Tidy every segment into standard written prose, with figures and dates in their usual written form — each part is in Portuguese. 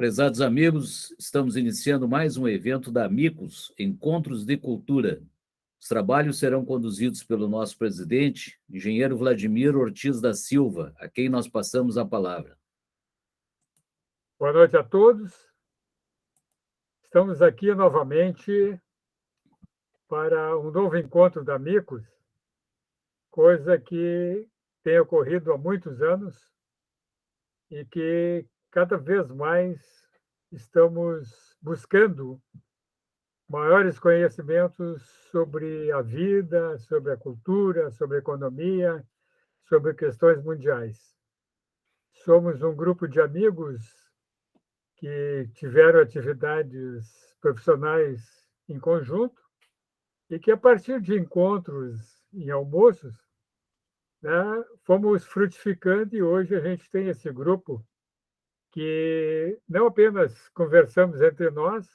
Prezados amigos, estamos iniciando mais um evento da Amicus, Encontros de Cultura. Os trabalhos serão conduzidos pelo nosso presidente, engenheiro Vladimir Ortiz da Silva, a quem nós passamos a palavra. Boa noite a todos. Estamos aqui novamente para um novo encontro da Amicus, coisa que tem ocorrido há muitos anos e que cada vez mais estamos buscando maiores conhecimentos sobre a vida, sobre a cultura, sobre a economia, sobre questões mundiais. Somos um grupo de amigos que tiveram atividades profissionais em conjunto e que, a partir de encontros em almoços, né, fomos frutificando e hoje a gente tem esse grupo que não apenas conversamos entre nós,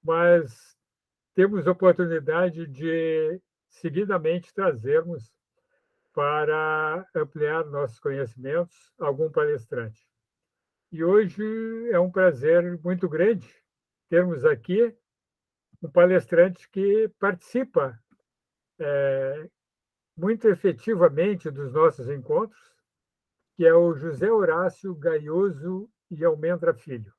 mas temos oportunidade de, seguidamente, trazermos para ampliar nossos conhecimentos algum palestrante. E hoje é um prazer muito grande termos aqui um palestrante que participa muito efetivamente dos nossos encontros, que é o José Horácio Gaioso e Almendra Filho.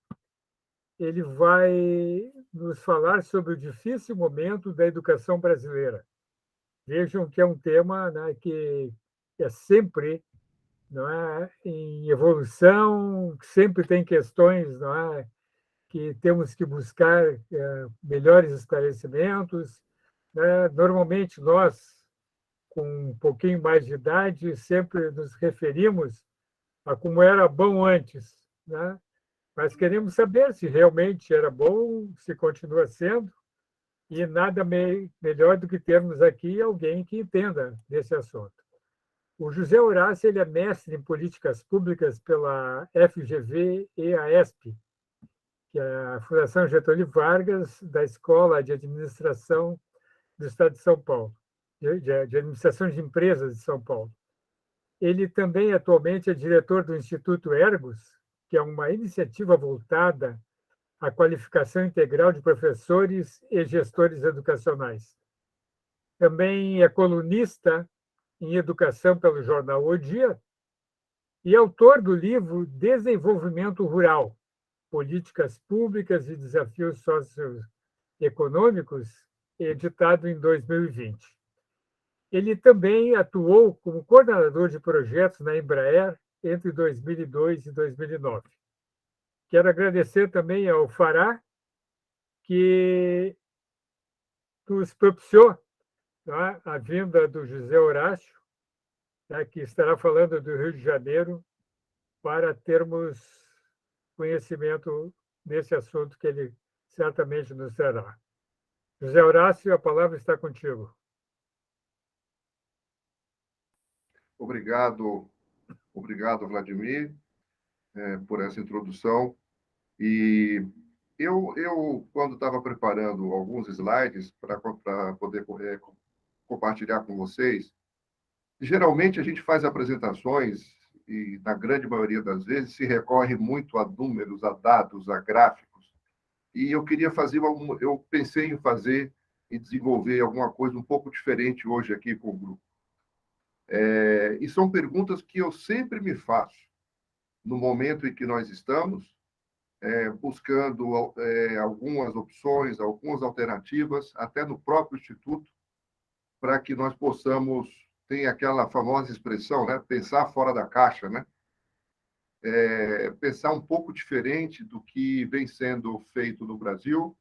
Ele vai nos falar sobre o difícil momento da educação brasileira. Vejam que é um tema, né, que é sempre, não é, em evolução, sempre tem questões, não é, que temos que buscar melhores esclarecimentos, né? Normalmente nós, com um pouquinho mais de idade, sempre nos referimos a como era bom antes, né? Mas queremos saber se realmente era bom, se continua sendo, e nada melhor do que termos aqui alguém que entenda desse assunto. O José Horácio ele é mestre em políticas públicas pela FGV e a ESP, que é a Fundação Getúlio Vargas, da Escola de Administração do Estado de São Paulo, de Administração de Empresas de São Paulo. Ele também, atualmente, é diretor do Instituto Ergos, que é uma iniciativa voltada à qualificação integral de professores e gestores educacionais. Também é colunista em educação pelo jornal O Dia e autor do livro Desenvolvimento Rural, Políticas Públicas e Desafios Socioeconômicos, editado em 2020. Ele também atuou como coordenador de projetos na Embraer entre 2002 e 2009. Quero agradecer também ao Fará, que nos propiciou, tá, a vinda do José Horácio, tá, que estará falando do Rio de Janeiro, para termos conhecimento desse assunto que ele certamente nos trará. José Horácio, a palavra está contigo. Obrigado, Vladimir, por essa introdução. E quando estava preparando alguns slides para poder compartilhar com vocês, geralmente a gente faz apresentações e, na grande maioria das vezes, se recorre muito a números, a dados, a gráficos. E eu pensei em fazer e desenvolver alguma coisa um pouco diferente hoje aqui com o grupo. E são perguntas que eu sempre me faço no momento em que nós estamos, buscando algumas opções, algumas alternativas, até no próprio Instituto, para que nós possamos ter aquela famosa expressão, né? Pensar fora da caixa, né? Pensar um pouco diferente do que vem sendo feito no Brasil.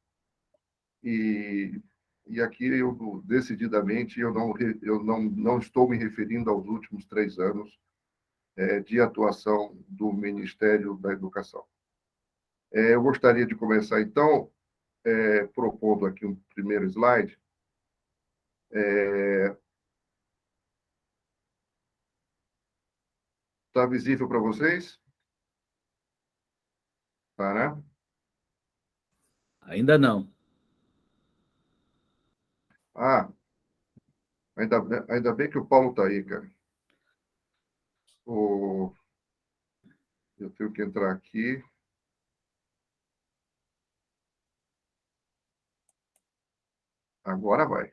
E aqui, decididamente, eu não estou me referindo aos últimos 3 anos de atuação do Ministério da Educação. Eu gostaria de começar, então, propondo aqui um primeiro slide. Está visível para vocês? Tá, né? Ainda não. Ainda bem que o Paulo está aí, cara. Eu tenho que entrar aqui. Agora vai.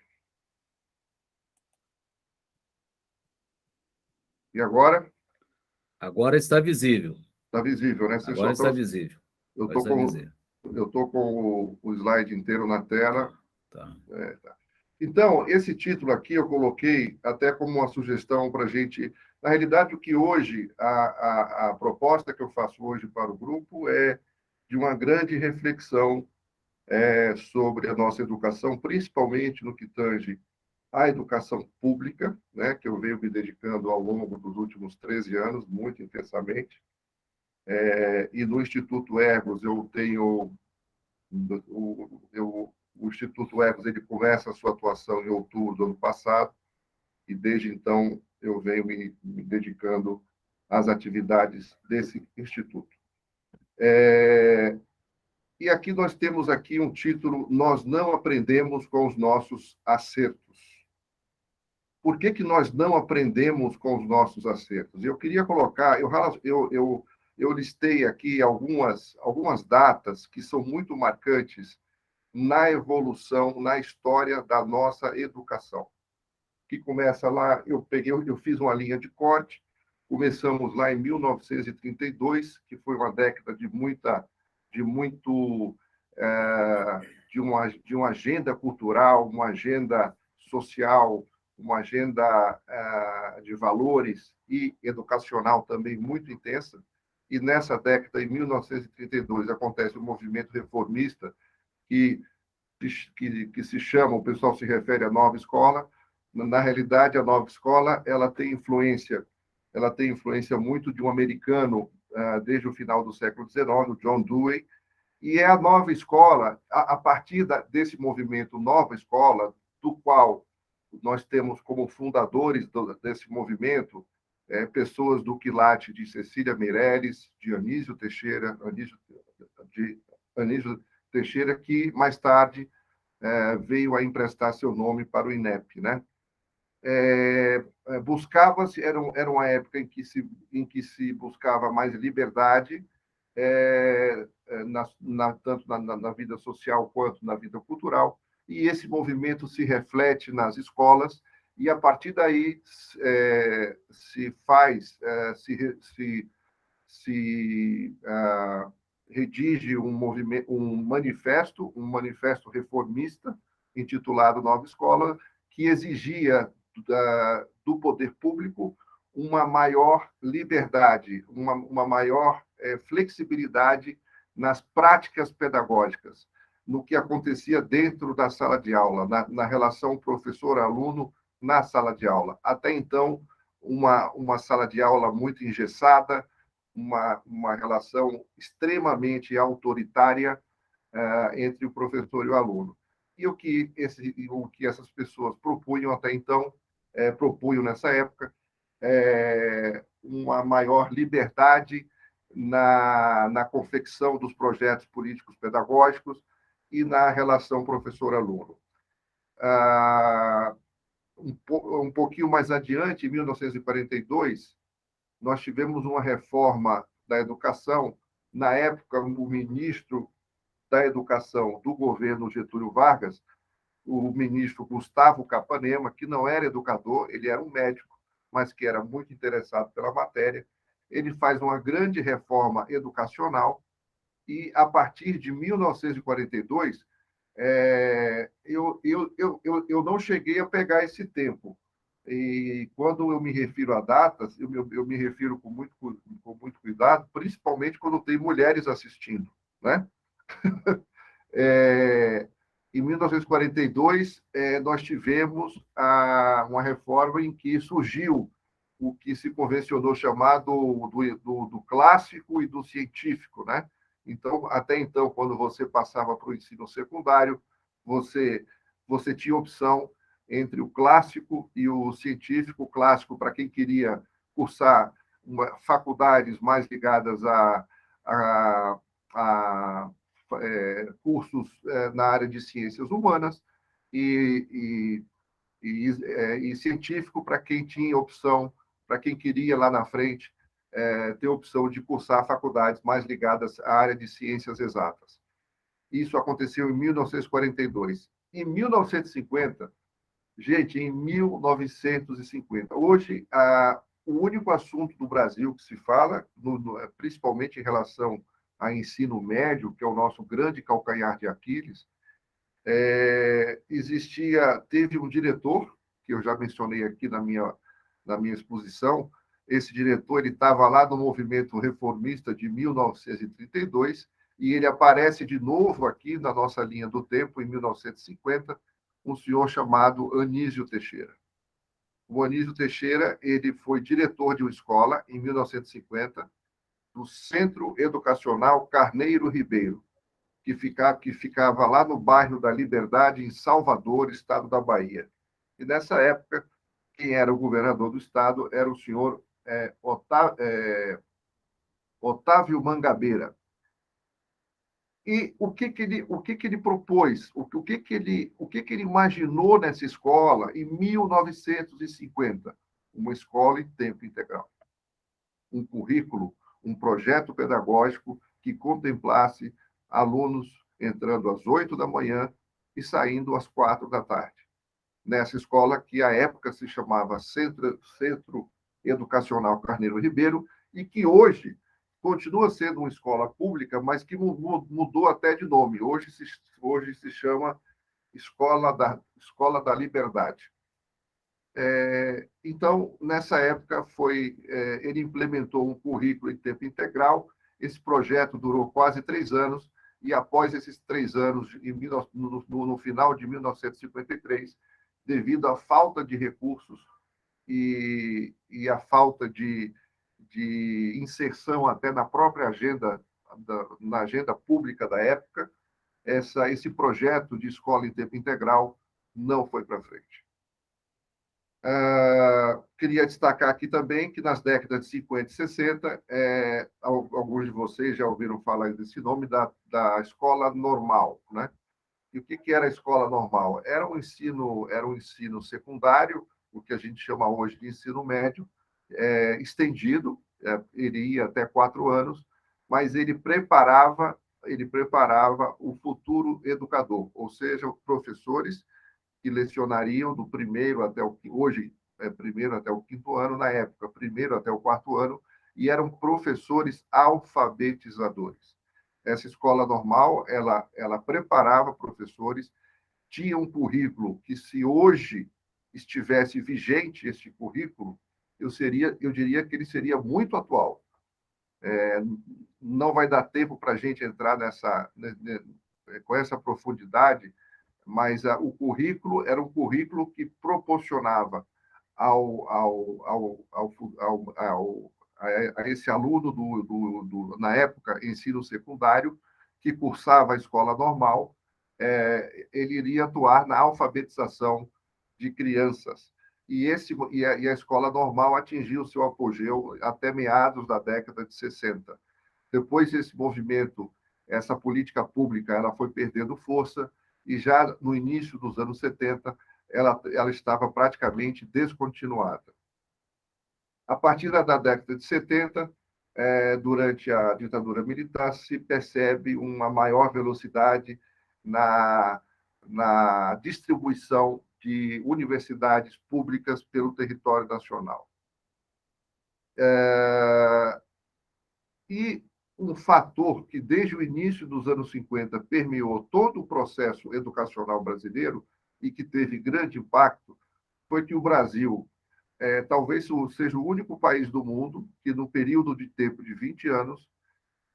E agora? Agora está visível. Está visível, né? Vocês Agora só está estão... visível. Eu Agora estou está com, visível. o slide inteiro na tela. Tá. Tá. Então, esse título aqui eu coloquei até como uma sugestão para a gente... Na realidade, o que hoje, a proposta que eu faço hoje para o grupo é de uma grande reflexão sobre a nossa educação, principalmente no que tange à educação pública, né, que eu venho me dedicando ao longo dos últimos 13 anos, muito intensamente. E no Instituto Ergos eu tenho... O Instituto Ergos ele começa a sua atuação em outubro do ano passado, e desde então eu venho me dedicando às atividades desse instituto. E aqui nós temos aqui um título: Nós não aprendemos com os nossos acertos. Por que nós não aprendemos com os nossos acertos? Eu queria colocar, eu listei aqui algumas datas que são muito marcantes na evolução, na história da nossa educação. Que começa lá, eu fiz uma linha de corte, começamos lá em 1932, que foi uma década de uma agenda cultural, uma agenda social, uma agenda de valores e educacional também muito intensa. E nessa década, em 1932, acontece o movimento reformista, que se chama, o pessoal se refere à nova escola. Na realidade, a nova escola ela tem influência muito de um americano desde o final do século XIX, o John Dewey, e é a nova escola, a partir desse movimento Nova Escola, do qual nós temos como fundadores desse movimento pessoas do quilate de Cecília Meirelles, de Anísio Teixeira, que mais tarde veio a emprestar seu nome para o INEP, né? Buscava-se, era uma época em que se buscava mais liberdade, tanto na vida social quanto na vida cultural, e esse movimento se reflete nas escolas, e a partir daí se redige um manifesto reformista intitulado Nova Escola, que exigia do poder público uma maior liberdade, uma maior flexibilidade nas práticas pedagógicas, no que acontecia dentro da sala de aula, na relação professor-aluno na sala de aula. Até então, uma sala de aula muito engessada, uma relação extremamente autoritária entre o professor e o aluno. E o que essas pessoas propunham até então, propunham nessa época, uma maior liberdade na confecção dos projetos políticos pedagógicos e na relação professor-aluno. Um pouquinho mais adiante, em 1942, nós tivemos uma reforma da educação. Na época, o ministro da Educação do governo Getúlio Vargas, o ministro Gustavo Capanema, que não era educador, ele era um médico, mas que era muito interessado pela matéria. Ele faz uma grande reforma educacional e, a partir de 1942, eu não cheguei a pegar esse tempo. E quando eu me refiro a datas, eu me refiro com muito cuidado, principalmente quando tem mulheres assistindo, né? Em 1942, nós tivemos uma reforma em que surgiu o que se convencionou chamar do clássico e do científico, né? Então, até então, quando você passava para o ensino secundário, você tinha opção entre o clássico e o científico. O clássico, para quem queria cursar faculdades mais ligadas a cursos na área de ciências humanas, e científico para quem tinha opção, para quem queria lá na frente ter opção de cursar faculdades mais ligadas à área de ciências exatas. Isso aconteceu em 1942. Em 1950, gente, em 1950, hoje, o único assunto do Brasil que se fala, principalmente em relação a ensino médio, que é o nosso grande calcanhar de Aquiles, teve um diretor, que eu já mencionei aqui na minha exposição. Esse diretor ele estava lá no movimento reformista de 1932 e ele aparece de novo aqui na nossa linha do tempo, em 1950, um senhor chamado Anísio Teixeira. O Anísio Teixeira ele foi diretor de uma escola, em 1950, do Centro Educacional Carneiro Ribeiro, que ficava lá no bairro da Liberdade, em Salvador, estado da Bahia. E, nessa época, quem era o governador do estado era o senhor Otávio Mangabeira. E o que ele propôs, o que ele imaginou nessa escola em 1950? Uma escola em tempo integral. Um currículo, um projeto pedagógico que contemplasse alunos entrando às 8 da manhã e saindo às 4 da tarde. Nessa escola que, à época, se chamava Centro Educacional Carneiro Ribeiro e que hoje continua sendo uma escola pública, mas que mudou até de nome. Hoje se chama Escola da Liberdade. Então, nessa época, ele implementou um currículo em tempo integral. Esse projeto durou quase 3 anos, e após esses 3 anos, no final de 1953, devido à falta de recursos e à falta de inserção até na própria agenda, na agenda pública da época, esse projeto de escola em tempo integral não foi para frente. Queria destacar aqui também que nas décadas de 50 e 60, alguns de vocês já ouviram falar desse nome, da escola normal, né? E o que era a escola normal? Era um ensino secundário, o que a gente chama hoje de ensino médio, estendido, ele ia até 4 anos, mas ele preparava o futuro educador, ou seja, professores que lecionariam do primeiro até hoje primeiro até o 5º ano, na época, primeiro até o 4º ano, e eram professores alfabetizadores. Essa escola normal, ela preparava professores, tinha um currículo que, se hoje estivesse vigente este currículo, eu diria que ele seria muito atual. Não vai dar tempo para a gente entrar com essa profundidade, mas o currículo era um currículo que proporcionava a esse aluno na época, ensino secundário, que cursava a escola normal, ele iria atuar na alfabetização de crianças. E a escola normal atingiu seu apogeu até meados da década de 60. Depois, esse movimento, essa política pública, ela foi perdendo força, e já no início dos anos 70, ela estava praticamente descontinuada. A partir da década de 70, durante a ditadura militar, se percebe uma maior velocidade na distribuição de universidades públicas pelo território nacional. E um fator que, desde o início dos anos 50, permeou todo o processo educacional brasileiro e que teve grande impacto, foi que o Brasil talvez seja o único país do mundo que, no período de tempo de 20 anos,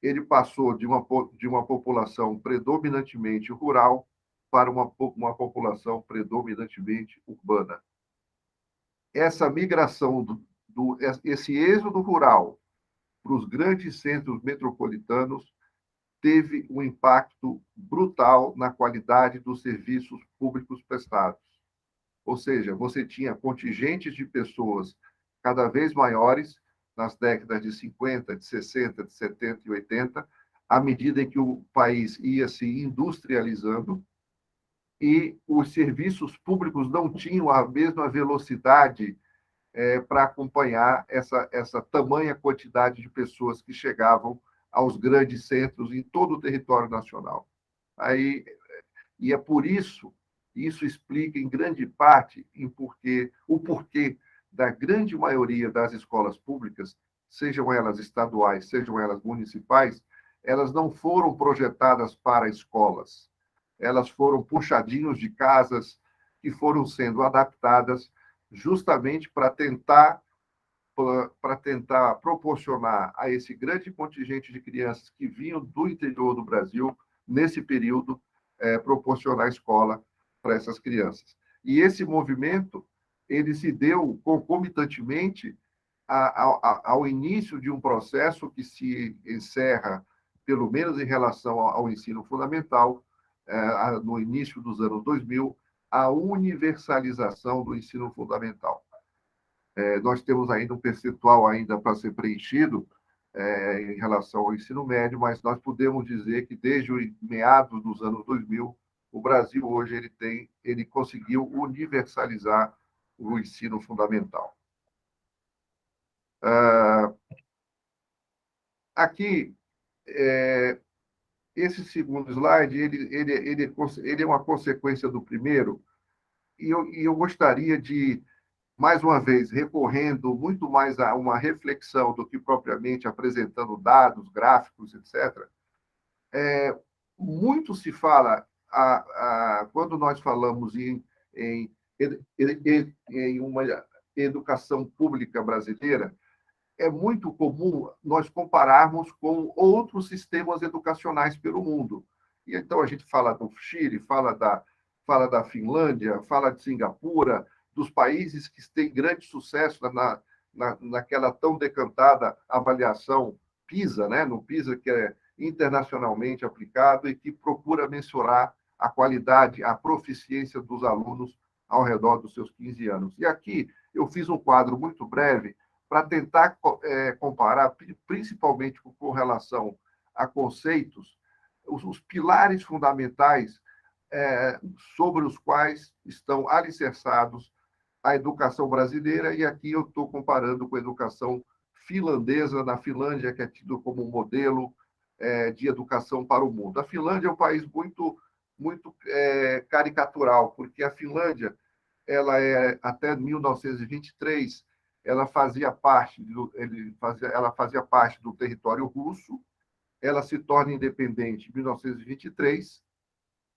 ele passou de uma população predominantemente rural para uma população predominantemente urbana. Essa migração, esse êxodo rural para os grandes centros metropolitanos teve um impacto brutal na qualidade dos serviços públicos prestados. Ou seja, você tinha contingentes de pessoas cada vez maiores nas décadas de 50, de 60, de 70 e 80, à medida em que o país ia se industrializando, e os serviços públicos não tinham a mesma velocidade para acompanhar essa tamanha quantidade de pessoas que chegavam aos grandes centros em todo o território nacional. E é por isso Isso explica, em grande parte, o porquê da grande maioria das escolas públicas, sejam elas estaduais, sejam elas municipais, elas não foram projetadas para escolas. Elas foram puxadinhos de casas que foram sendo adaptadas justamente para tentar proporcionar a esse grande contingente de crianças que vinham do interior do Brasil, nesse período, proporcionar escola para essas crianças. E esse movimento ele se deu concomitantemente ao início de um processo que se encerra, pelo menos em relação ao ensino fundamental, no início dos anos 2000, a universalização do ensino fundamental. Nós temos ainda um percentual ainda para ser preenchido em relação ao ensino médio, mas nós podemos dizer que desde os meados dos anos 2000, o Brasil hoje ele conseguiu universalizar o ensino fundamental. Aqui, esse segundo slide, ele é uma consequência do primeiro, e eu gostaria de, mais uma vez, recorrendo muito mais a uma reflexão do que propriamente apresentando dados, gráficos, etc. Muito se fala, quando nós falamos em uma educação pública brasileira, é muito comum nós compararmos com outros sistemas educacionais pelo mundo. E então a gente fala do Chile, fala da Finlândia, fala de Singapura, dos países que têm grande sucesso naquela tão decantada avaliação PISA, né? No PISA, que é internacionalmente aplicado e que procura mensurar a qualidade, a proficiência dos alunos ao redor dos seus 15 anos. E aqui eu fiz um quadro muito breve para tentar comparar, principalmente com relação a conceitos, os pilares fundamentais sobre os quais estão alicerçados a educação brasileira, e aqui eu estou comparando com a educação finlandesa, na Finlândia, que é tido como um modelo de educação para o mundo. A Finlândia é um país muito, muito caricatural, porque a Finlândia, até 1923, ela fazia parte do território russo, ela se torna independente em 1923,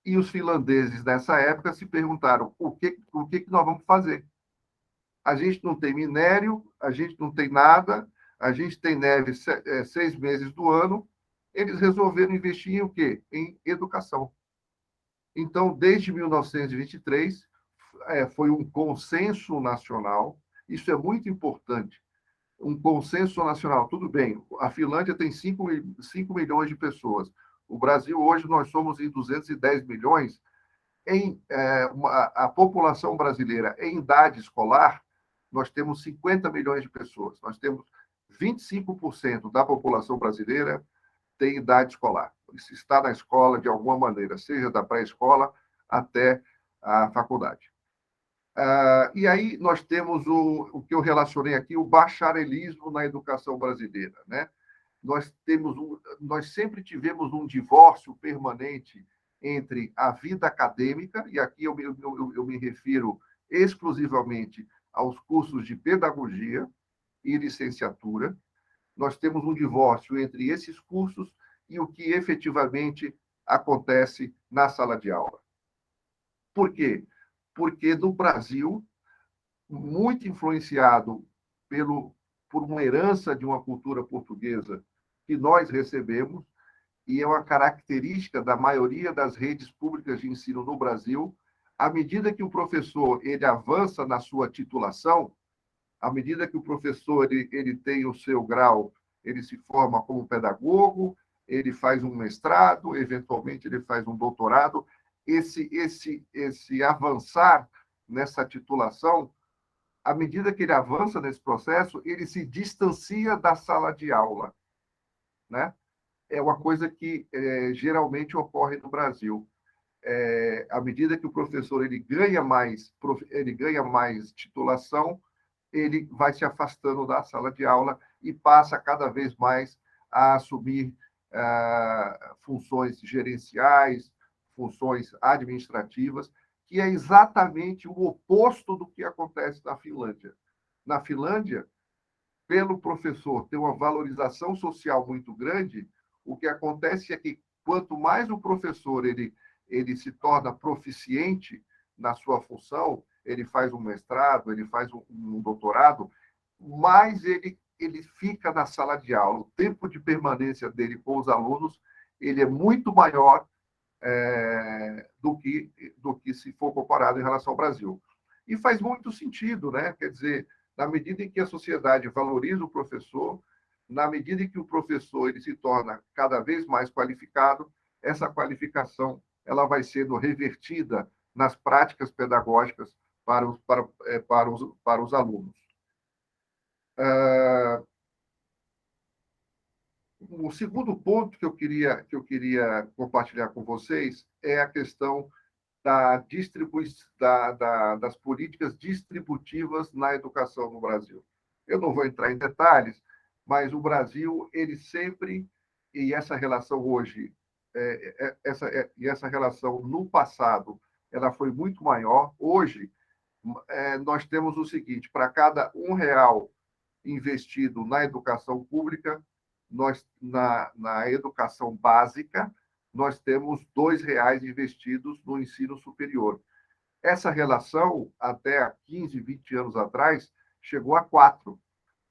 e os finlandeses, nessa época, se perguntaram o que nós vamos fazer. A gente não tem minério, a gente não tem nada, a gente tem neve 6 meses do ano, eles resolveram investir em o quê? Em educação. Então, desde 1923, foi um consenso nacional. Isso é muito importante. Um consenso nacional. Tudo bem, a Finlândia tem 5 milhões de pessoas. O Brasil, hoje, nós somos em 210 milhões. A população brasileira em idade escolar, nós temos 50 milhões de pessoas. Nós temos 25% da população brasileira tem idade escolar. Isso está na escola de alguma maneira, seja da pré-escola até a faculdade. E aí nós temos o que eu relacionei aqui, o bacharelismo na educação brasileira, né? Nós sempre tivemos um divórcio permanente entre a vida acadêmica, e aqui eu me refiro exclusivamente aos cursos de pedagogia e licenciatura. Nós temos um divórcio entre esses cursos e o que efetivamente acontece na sala de aula. Por quê? Porque no Brasil, muito influenciado por uma herança de uma cultura portuguesa que nós recebemos, e é uma característica da maioria das redes públicas de ensino no Brasil, à medida que o professor ele avança na sua titulação, à medida que o professor ele tem o seu grau, ele se forma como pedagogo, ele faz um mestrado, eventualmente ele faz um doutorado, esse avançar nessa titulação, à medida que ele avança nesse processo, ele se distancia da sala de aula, né? É uma coisa que geralmente ocorre no Brasil. À medida que o professor ele ganha mais titulação, ele vai se afastando da sala de aula e passa cada vez mais a assumir funções gerenciais, funções administrativas, que é exatamente o oposto do que acontece na Finlândia. Na Finlândia, pelo professor ter uma valorização social muito grande, o que acontece é que quanto mais o professor ele se torna proficiente na sua função, ele faz um mestrado, ele faz um doutorado, mais ele fica na sala de aula. O tempo de permanência dele com os alunos ele é muito maior do que se for comparado em relação ao Brasil. E faz muito sentido, né? Quer dizer, na medida em que a sociedade valoriza o professor, na medida em que o professor ele se torna cada vez mais qualificado, essa qualificação ela vai sendo revertida nas práticas pedagógicas para os alunos. O segundo ponto que eu queria compartilhar com vocês é a questão das políticas distributivas na educação no Brasil. Eu não vou entrar em detalhes, mas o Brasil, ele sempre, e essa relação hoje, essa relação no passado, ela foi muito maior. Hoje, nós temos o seguinte: para cada R$ 1 investido na educação pública, na educação básica, nós temos R$ 2 investidos no ensino superior. Essa relação, até 15, 20 anos atrás, chegou a 4.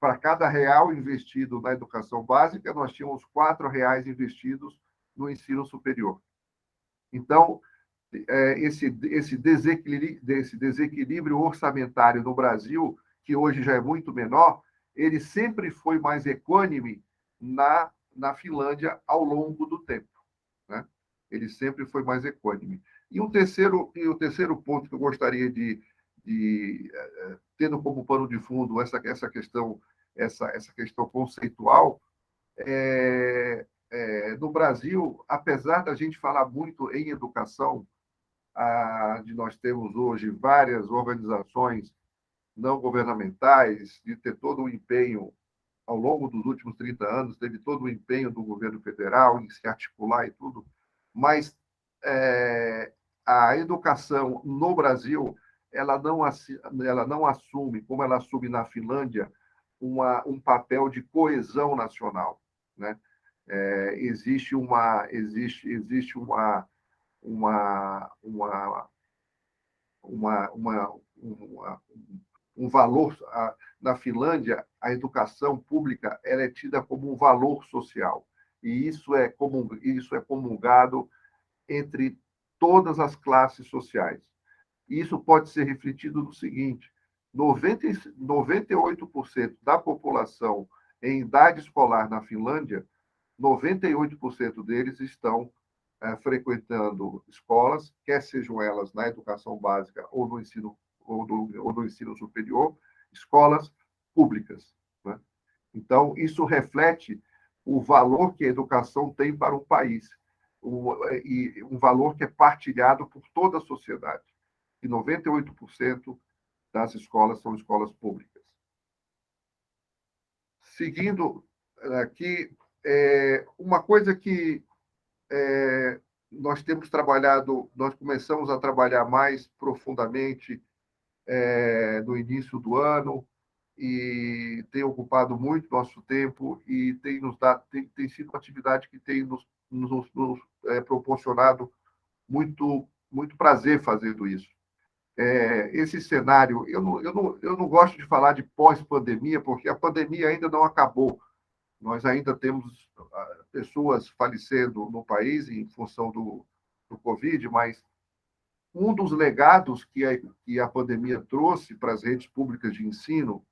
Para cada R$ 1 investido na educação básica, nós tínhamos R$ 4 investidos no ensino superior. Então, esse desequilíbrio orçamentário no Brasil, que hoje já é muito menor, ele sempre foi mais equânime na Finlândia ao longo do tempo, né? Ele sempre foi mais equânime. E o terceiro ponto que eu gostaria de tendo como pano de fundo essa questão conceitual, no Brasil, apesar da gente falar muito em educação, de nós termos hoje várias organizações não governamentais, de ter todo o empenho ao longo dos últimos 30 anos, teve todo o empenho do governo federal em se articular e tudo, mas a educação no Brasil ela não assume, como ela assume na Finlândia, um papel de coesão nacional, né? Existe um valor. Na Finlândia, a educação pública ela é tida como um valor social, e isso é comungado entre todas as classes sociais. E isso pode ser refletido no seguinte: 98% da população em idade escolar na Finlândia, 98% deles estão frequentando escolas, quer sejam elas na educação básica ou no ensino superior, escolas públicas, né? Então, isso reflete o valor que a educação tem para o país, e um valor que é partilhado por toda a sociedade. E 98% das escolas são escolas públicas. Seguindo aqui, uma coisa que nós começamos a trabalhar mais profundamente no início do ano, e tem ocupado muito nosso tempo e tem sido uma atividade que tem nos proporcionado muito prazer fazendo isso. Esse cenário, eu não gosto de falar de pós-pandemia, porque a pandemia ainda não acabou. Nós ainda temos pessoas falecendo no país em função do Covid, mas um dos legados que a pandemia trouxe para as redes públicas de ensino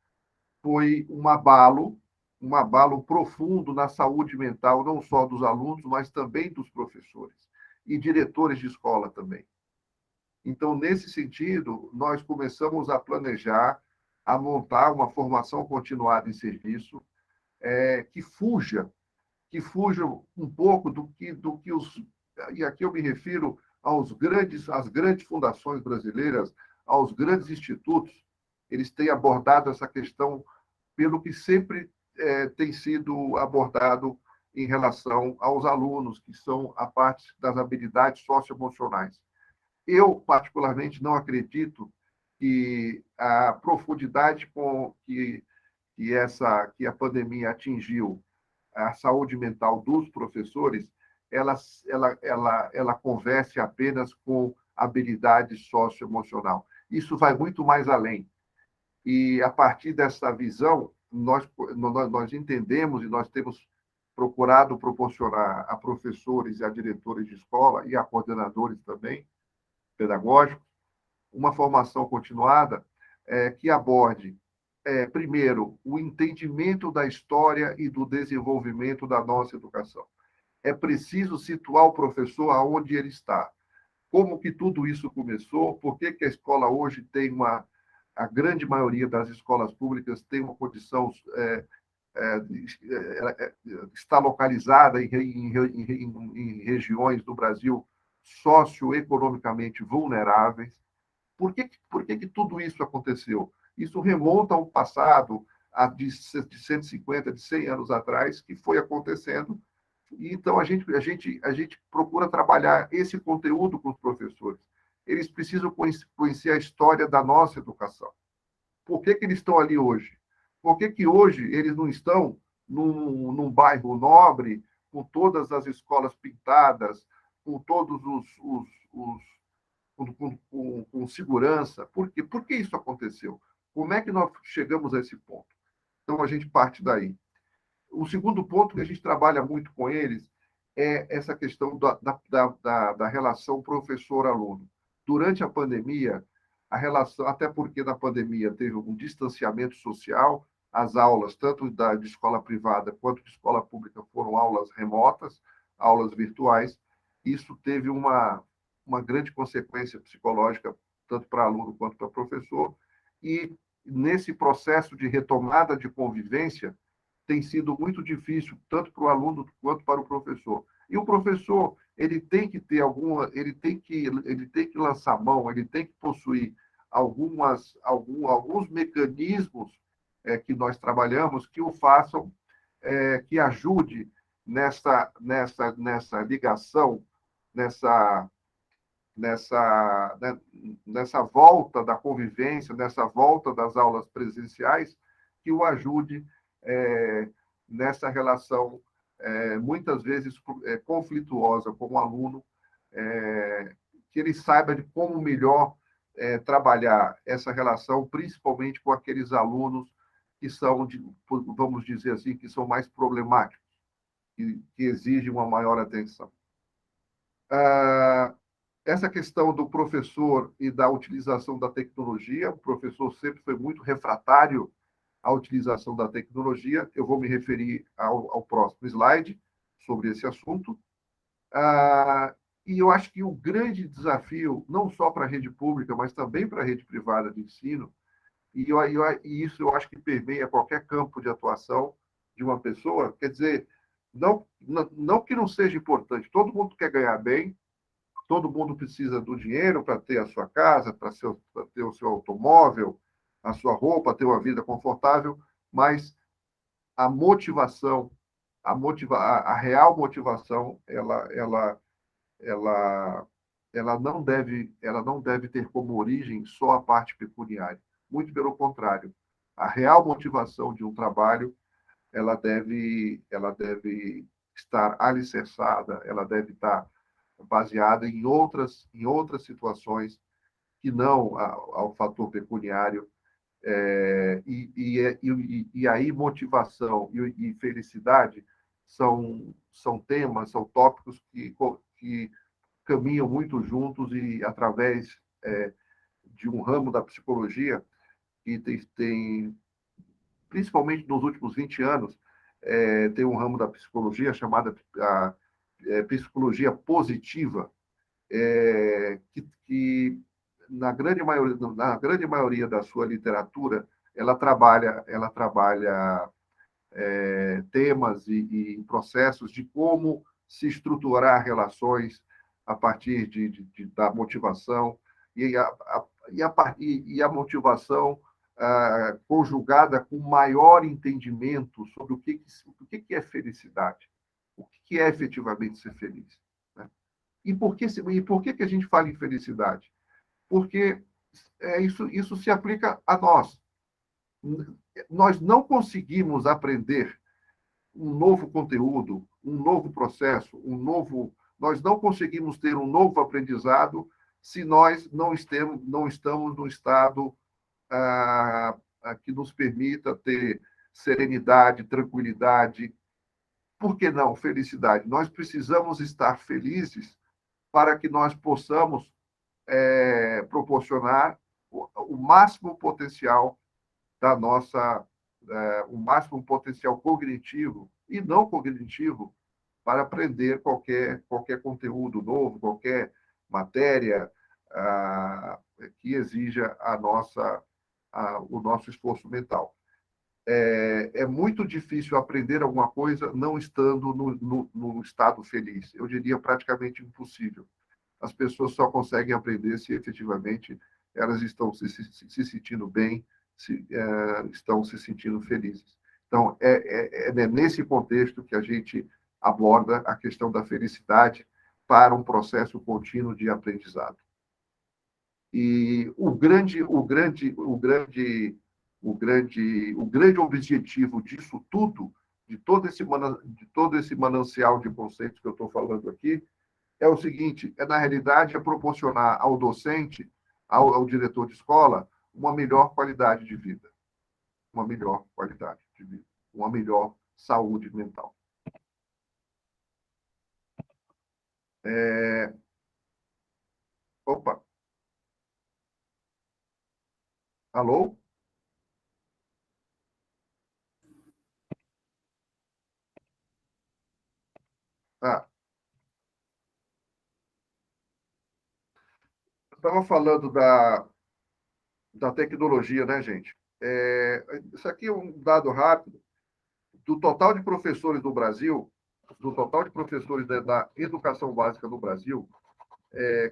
foi um abalo profundo na saúde mental, não só dos alunos, mas também dos professores e diretores de escola também. Então, nesse sentido, nós começamos a planejar, a montar uma formação continuada em serviço que fuja um pouco do que os... E aqui eu me refiro às grandes fundações brasileiras, aos grandes institutos. Eles têm abordado essa questão pelo que sempre tem sido abordado em relação aos alunos, que são a parte das habilidades socioemocionais. Eu, particularmente, não acredito que a profundidade com que a pandemia atingiu a saúde mental dos professores, ela converse apenas com habilidade socioemocional. Isso vai muito mais além. E, a partir dessa visão, nós entendemos e nós temos procurado proporcionar a professores e a diretores de escola e a coordenadores também pedagógicos uma formação continuada que aborde, primeiro, o entendimento da história e do desenvolvimento da nossa educação. É preciso situar o professor aonde ele está. Como que tudo isso começou? Por que a escola hoje tem a grande maioria das escolas públicas tem uma condição está localizada em regiões do Brasil socioeconomicamente vulneráveis. Por que tudo isso aconteceu? Isso remonta a um passado de 150, de 100 anos atrás, que foi acontecendo. E, então, a gente procura trabalhar esse conteúdo com os professores. Eles precisam conhecer a história da nossa educação. Por que eles estão ali hoje? Por que hoje eles não estão num bairro nobre, com todas as escolas pintadas, com todos com segurança? Por quê? Por que isso aconteceu? Como é que nós chegamos a esse ponto? Então, a gente parte daí. O segundo ponto que a gente trabalha muito com eles é essa questão da relação professor-aluno. Durante a pandemia, a relação, até porque na pandemia teve um distanciamento social, as aulas, tanto de escola privada quanto de escola pública, foram aulas remotas, aulas virtuais. Isso teve uma grande consequência psicológica, tanto para aluno quanto para professor. E, nesse processo de retomada de convivência, tem sido muito difícil, tanto para o aluno quanto para o professor. E o professor, ele tem que ter ele tem que lançar mão, ele tem que possuir alguns mecanismos que nós trabalhamos que o façam, que ajude nessa ligação, nessa nessa volta da convivência, nessa volta das aulas presenciais, que o ajude nessa relação, muitas vezes conflituosa com o aluno, que ele saiba de como melhor trabalhar essa relação, principalmente com aqueles alunos que são, vamos dizer assim, que são mais problemáticos, que exigem uma maior atenção. Essa questão do professor e da utilização da tecnologia, o professor sempre foi muito refratário à utilização da tecnologia. Eu vou me referir ao próximo slide sobre esse assunto. E eu acho que o grande desafio, não só para a rede pública, mas também para a rede privada de ensino, e isso eu acho que permeia qualquer campo de atuação de uma pessoa, quer dizer, não que não seja importante, todo mundo quer ganhar bem, todo mundo precisa do dinheiro para ter a sua casa, para ter o seu automóvel, a sua roupa, ter uma vida confortável, mas a motivação, a real motivação, ela não deve ter como origem só a parte pecuniária. Muito pelo contrário, a real motivação de um trabalho, ela deve estar alicerçada, ela deve estar baseada em outras situações que não ao fator pecuniário. E aí motivação e felicidade são temas, são tópicos que caminham muito juntos, e através de um ramo da psicologia que tem principalmente nos últimos 20 anos, tem um ramo da psicologia chamada psicologia positiva, que na grande maioria da sua literatura, ela trabalha temas e processos de como se estruturar relações a partir da motivação, e a motivação conjugada com maior entendimento sobre o que é felicidade, o que é efetivamente ser feliz, né? E por que a gente fala em felicidade? Porque isso se aplica a nós. Nós não conseguimos aprender um novo conteúdo, um novo processo, nós não conseguimos ter um novo aprendizado se nós não estamos no estado que nos permita ter serenidade, tranquilidade. Por que não felicidade? Nós precisamos estar felizes para que nós possamos proporcionar o máximo potencial da nossa, o máximo potencial cognitivo e não cognitivo para aprender qualquer conteúdo novo, qualquer matéria que exija o nosso esforço mental. É muito difícil aprender alguma coisa não estando no estado feliz. Eu diria praticamente impossível. As pessoas só conseguem aprender se efetivamente elas estão se sentindo bem, estão se sentindo felizes. Então, é nesse contexto que a gente aborda a questão da felicidade para um processo contínuo de aprendizado. E o grande objetivo disso tudo, de todo esse manancial de conceitos que eu estou falando aqui, é o seguinte: na realidade, proporcionar ao docente, ao diretor de escola, uma melhor qualidade de vida, uma melhor qualidade de vida, uma melhor saúde mental. Opa! Alô? Ah, eu estava falando da tecnologia, né, gente? Isso aqui é um dado rápido. Do total de professores do Brasil, do total de professores da educação básica no Brasil,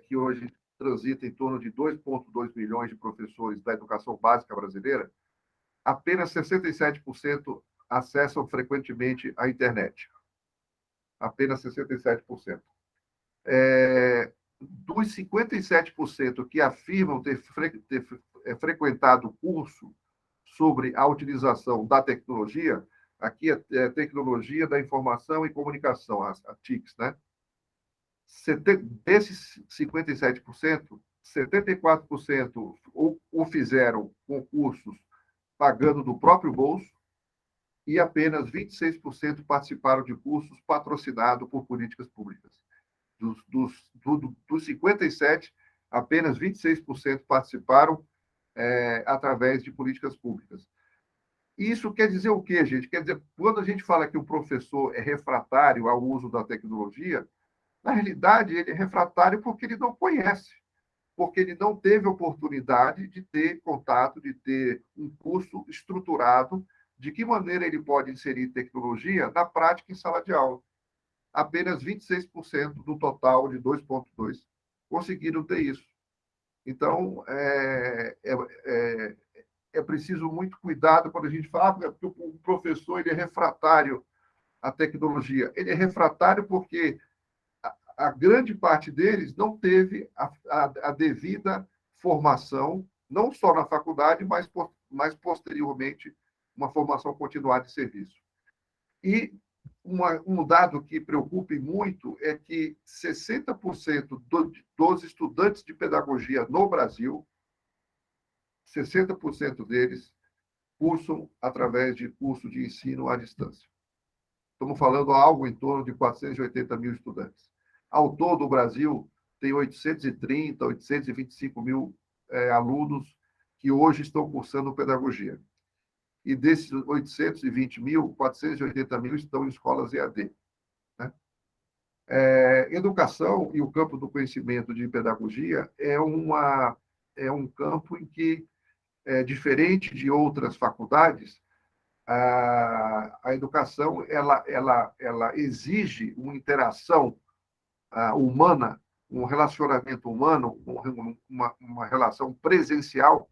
que hoje transita em torno de 2,2 milhões de professores da educação básica brasileira, apenas 67% acessam frequentemente a internet. Apenas 67%. Dos 57% que afirmam ter frequentado curso sobre a utilização da tecnologia, aqui é tecnologia da informação e comunicação, a TICs, né? Desses 57%, 74% o fizeram com cursos pagando do próprio bolso e apenas 26% participaram de cursos patrocinados por políticas públicas. Dos 57, apenas 26% participaram através de políticas públicas. Isso quer dizer o quê, gente? Quer dizer, quando a gente fala que o professor é refratário ao uso da tecnologia, na realidade, ele é refratário porque ele não conhece, porque ele não teve oportunidade de ter contato, de ter um curso estruturado de que maneira ele pode inserir tecnologia na prática em sala de aula. Apenas 26% do total de 2,2 conseguiram ter isso. Então, é preciso muito cuidado quando a gente fala que o professor ele é refratário à tecnologia. Ele é refratário porque a grande parte deles não teve a devida formação, não só na faculdade, mas posteriormente, uma formação continuada de serviço. E um dado que preocupa muito é que 60% dos estudantes de pedagogia no Brasil, 60% deles cursam através de curso de ensino à distância. Estamos falando algo em torno de 480 mil estudantes. Ao todo, o Brasil tem 830, 825 mil alunos que hoje estão cursando pedagogia. E desses 820 mil, 480 mil estão em escolas EAD. Né? Educação e o campo do conhecimento de pedagogia é um campo em que, diferente de outras faculdades, a educação ela exige uma interação humana, um relacionamento humano, uma relação presencial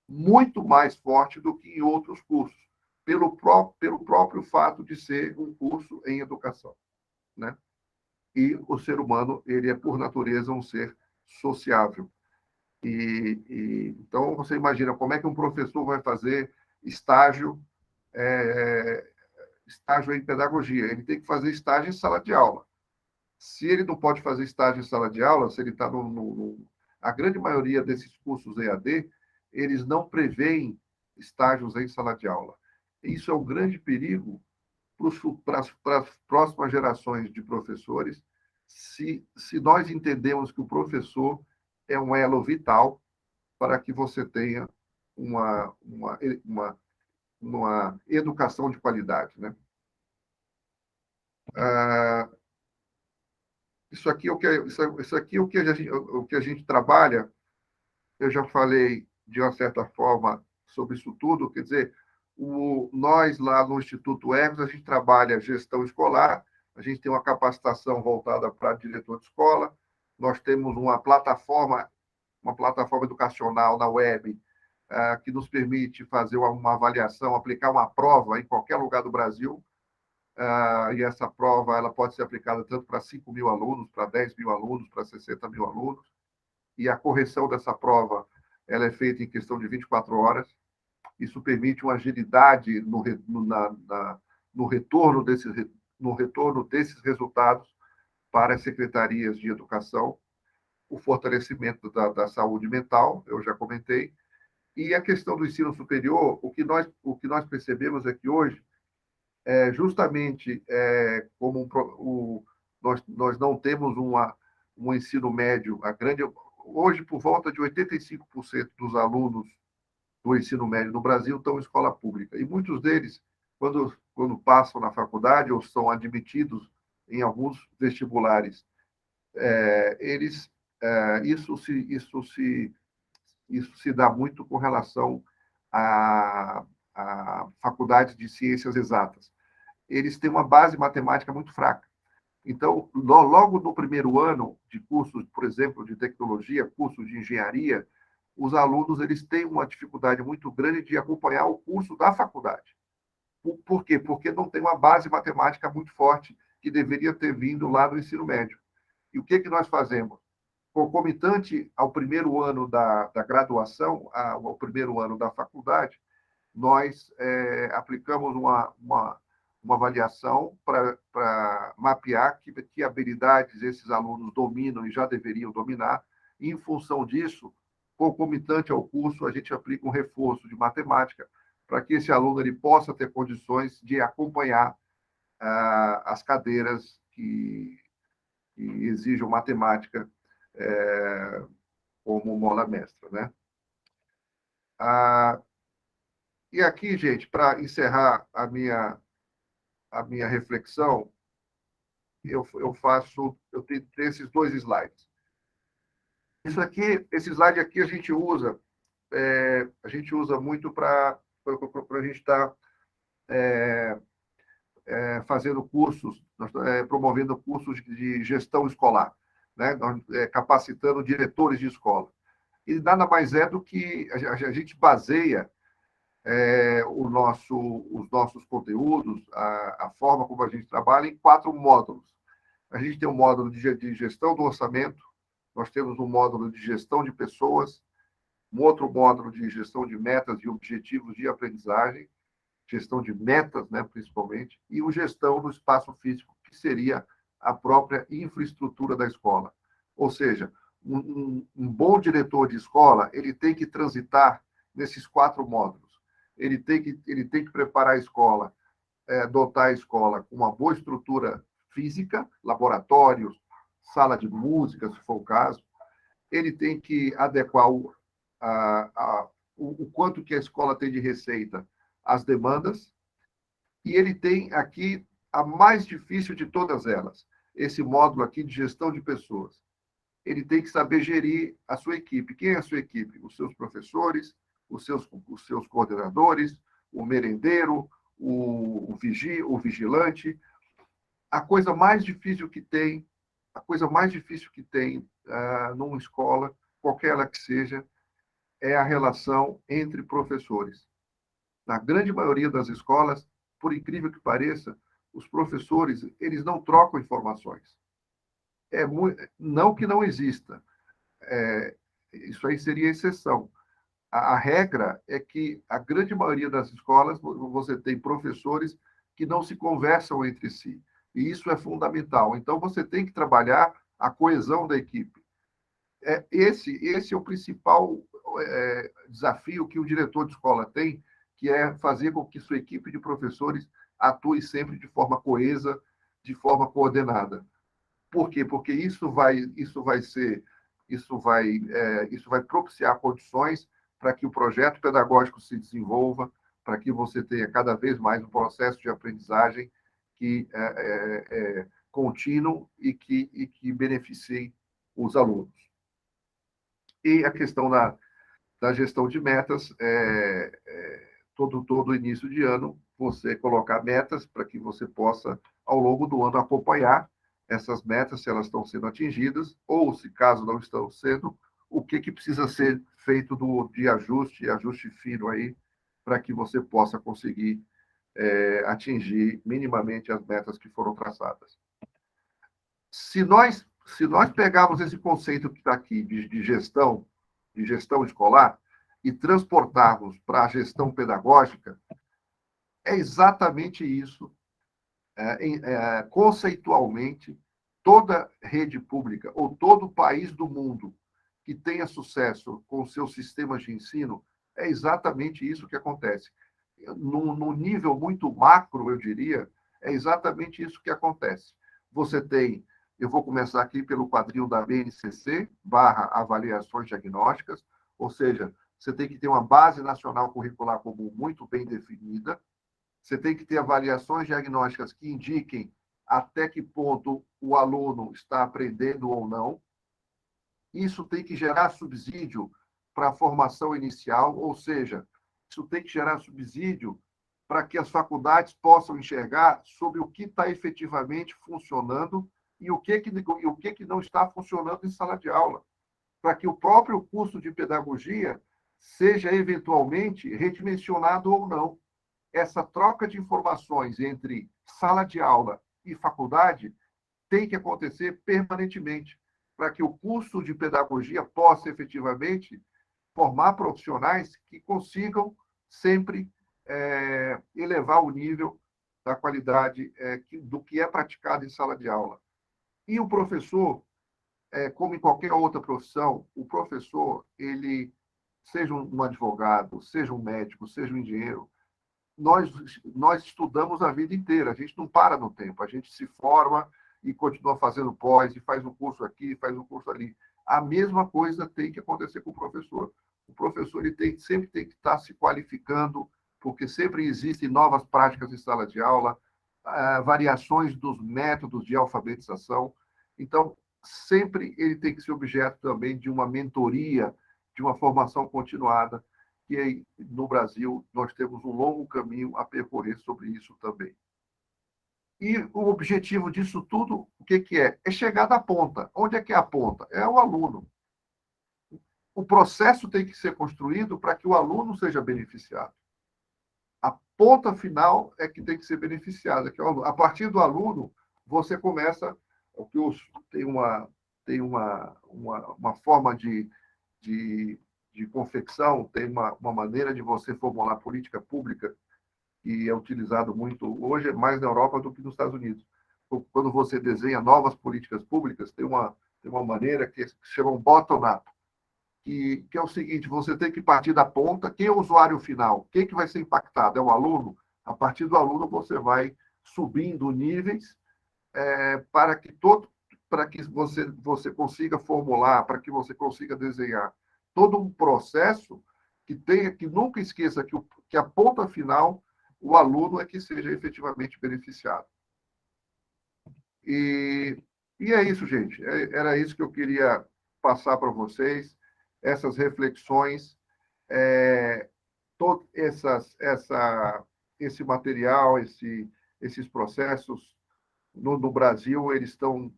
muito mais forte do que em outros cursos, pelo próprio fato de ser um curso em educação, né? e o ser humano, ele é, por natureza, um ser sociável. Então, você imagina como é que um professor vai fazer estágio, estágio em pedagogia? Ele tem que fazer estágio em sala de aula. Se ele não pode fazer estágio em sala de aula, se ele está a grande maioria desses cursos EAD, eles não prevêem estágios em sala de aula. Isso é um grande perigo para as próximas gerações de professores, se nós entendemos que o professor é um elo vital para que você tenha uma educação de qualidade, né? Isso aqui é o que a gente trabalha. Eu já falei de uma certa forma sobre isso tudo. Quer dizer, nós lá no Instituto Hermes, a gente trabalha gestão escolar, a gente tem uma capacitação voltada para diretor de escola, nós temos uma plataforma educacional na web que nos permite fazer uma avaliação, aplicar uma prova em qualquer lugar do Brasil, e essa prova ela pode ser aplicada tanto para 5.000 alunos, para 10.000 alunos, para 60.000 alunos, e a correção dessa prova ela é feita em questão de 24 horas. Isso permite uma agilidade no retorno desses resultados para as secretarias de educação, o fortalecimento da saúde mental, eu já comentei, e a questão do ensino superior, o que nós percebemos é que hoje, justamente como nós não temos um ensino médio, hoje, por volta de 85% dos alunos do ensino médio no Brasil estão em escola pública. E muitos deles, quando passam na faculdade ou são admitidos em alguns vestibulares, isso se dá muito com relação à faculdade de ciências exatas. Eles têm uma base matemática muito fraca. Então, logo no primeiro ano de cursos, por exemplo, de tecnologia, cursos de engenharia, os alunos eles têm uma dificuldade muito grande de acompanhar o curso da faculdade. Por quê? Porque não tem uma base matemática muito forte que deveria ter vindo lá do ensino médio. E o que nós fazemos? Concomitante ao primeiro ano da graduação, ao primeiro ano da faculdade, nós aplicamos uma avaliação para mapear que habilidades esses alunos dominam e já deveriam dominar. E, em função disso, concomitante ao curso, a gente aplica um reforço de matemática para que esse aluno ele possa ter condições de acompanhar as cadeiras que exijam matemática como mola mestra, né? E aqui, gente, para encerrar a minha reflexão, eu tenho esses 2 slides. Esse slide aqui a gente usa muito para a gente estar fazendo cursos, promovendo cursos de gestão escolar, né? Capacitando diretores de escola. E nada mais é do que a gente baseia os nossos conteúdos, a forma como a gente trabalha, em 4 módulos. A gente tem um módulo de gestão do orçamento, nós temos um módulo de gestão de pessoas, um outro módulo de gestão de metas e objetivos de aprendizagem, gestão de metas, né, principalmente, e o gestão do espaço físico, que seria a própria infraestrutura da escola. Ou seja, um bom diretor de escola ele tem que transitar nesses 4 módulos. Ele tem que preparar a escola, dotar a escola com uma boa estrutura física, laboratórios, sala de música, se for o caso. Ele tem que adequar o quanto que a escola tem de receita às demandas. E ele tem aqui a mais difícil de todas elas, esse módulo aqui de gestão de pessoas. Ele tem que saber gerir a sua equipe. Quem é a sua equipe? Os seus professores, os seus coordenadores, o merendeiro, o vigilante. A coisa mais difícil que tem numa escola, qualquer ela que seja, é a relação entre professores. Na grande maioria das escolas, por incrível que pareça, os professores eles não trocam informações. não que não exista, isso aí seria exceção. A regra é que a grande maioria das escolas você tem professores que não se conversam entre si, e isso é fundamental. Então, você tem que trabalhar a coesão da equipe. Esse é o principal desafio que o diretor de escola tem, que é fazer com que sua equipe de professores atue sempre de forma coesa, de forma coordenada. Por quê? Porque isso vai propiciar condições para que o projeto pedagógico se desenvolva, para que você tenha cada vez mais um processo de aprendizagem que é contínuo e que beneficie os alunos. E a questão da gestão de metas, todo início de ano, você colocar metas para que você possa, ao longo do ano, acompanhar essas metas, se elas estão sendo atingidas, ou se caso não estão sendo, o que precisa ser feito de ajuste fino aí, para que você possa conseguir atingir minimamente as metas que foram traçadas. Se nós pegarmos esse conceito que está aqui de gestão escolar, e transportarmos para a gestão pedagógica, é exatamente isso. Conceitualmente, toda rede pública ou todo país do mundo que tenha sucesso com seus sistemas de ensino, é exatamente isso que acontece. No nível muito macro, eu diria, é exatamente isso que acontece. Você tem, eu vou começar aqui pelo quadril da BNCC, avaliações diagnósticas, ou seja, você tem que ter uma base nacional curricular comum muito bem definida, você tem que ter avaliações diagnósticas que indiquem até que ponto o aluno está aprendendo ou não. Isso tem que gerar subsídio para a formação inicial, ou seja, isso tem que gerar subsídio para que as faculdades possam enxergar sobre o que está efetivamente funcionando e o que não está funcionando em sala de aula, para que o próprio curso de pedagogia seja eventualmente redimensionado ou não. Essa troca de informações entre sala de aula e faculdade tem que acontecer permanentemente, para que o curso de pedagogia possa efetivamente formar profissionais que consigam sempre elevar o nível da qualidade do que é praticado em sala de aula. E o professor, como em qualquer outra profissão, o professor, ele, seja um advogado, seja um médico, seja um engenheiro, nós estudamos a vida inteira, a gente não para no tempo, a gente se forma e continua fazendo pós, e faz um curso aqui, faz um curso ali. A mesma coisa tem que acontecer com o professor. O professor ele sempre tem que estar se qualificando, porque sempre existem novas práticas em sala de aula, variações dos métodos de alfabetização. Então, sempre ele tem que ser objeto também de uma mentoria, de uma formação continuada, que no Brasil nós temos um longo caminho a percorrer sobre isso também. E o objetivo disso tudo, o que é? É chegar da ponta. Onde é que é a ponta? É o aluno. O processo tem que ser construído para que o aluno seja beneficiado. A ponta final é que tem que ser beneficiada, que é o aluno. A partir do aluno, você começa, tem uma forma de confecção, tem uma maneira de você formular política pública que é utilizado muito hoje, mais na Europa do que nos Estados Unidos. Quando você desenha novas políticas públicas, tem uma maneira que se chama um bottom-up, que é o seguinte: você tem que partir da ponta. Quem é o usuário final? Quem que vai ser impactado? É o aluno? A partir do aluno, você vai subindo níveis para que você consiga formular, para que você consiga desenhar todo um processo que nunca esqueça que a ponta final, o aluno é que seja efetivamente beneficiado. E é isso, gente. Era isso que eu queria passar para vocês, essas reflexões, todo esse material, esses processos no Brasil, eles estão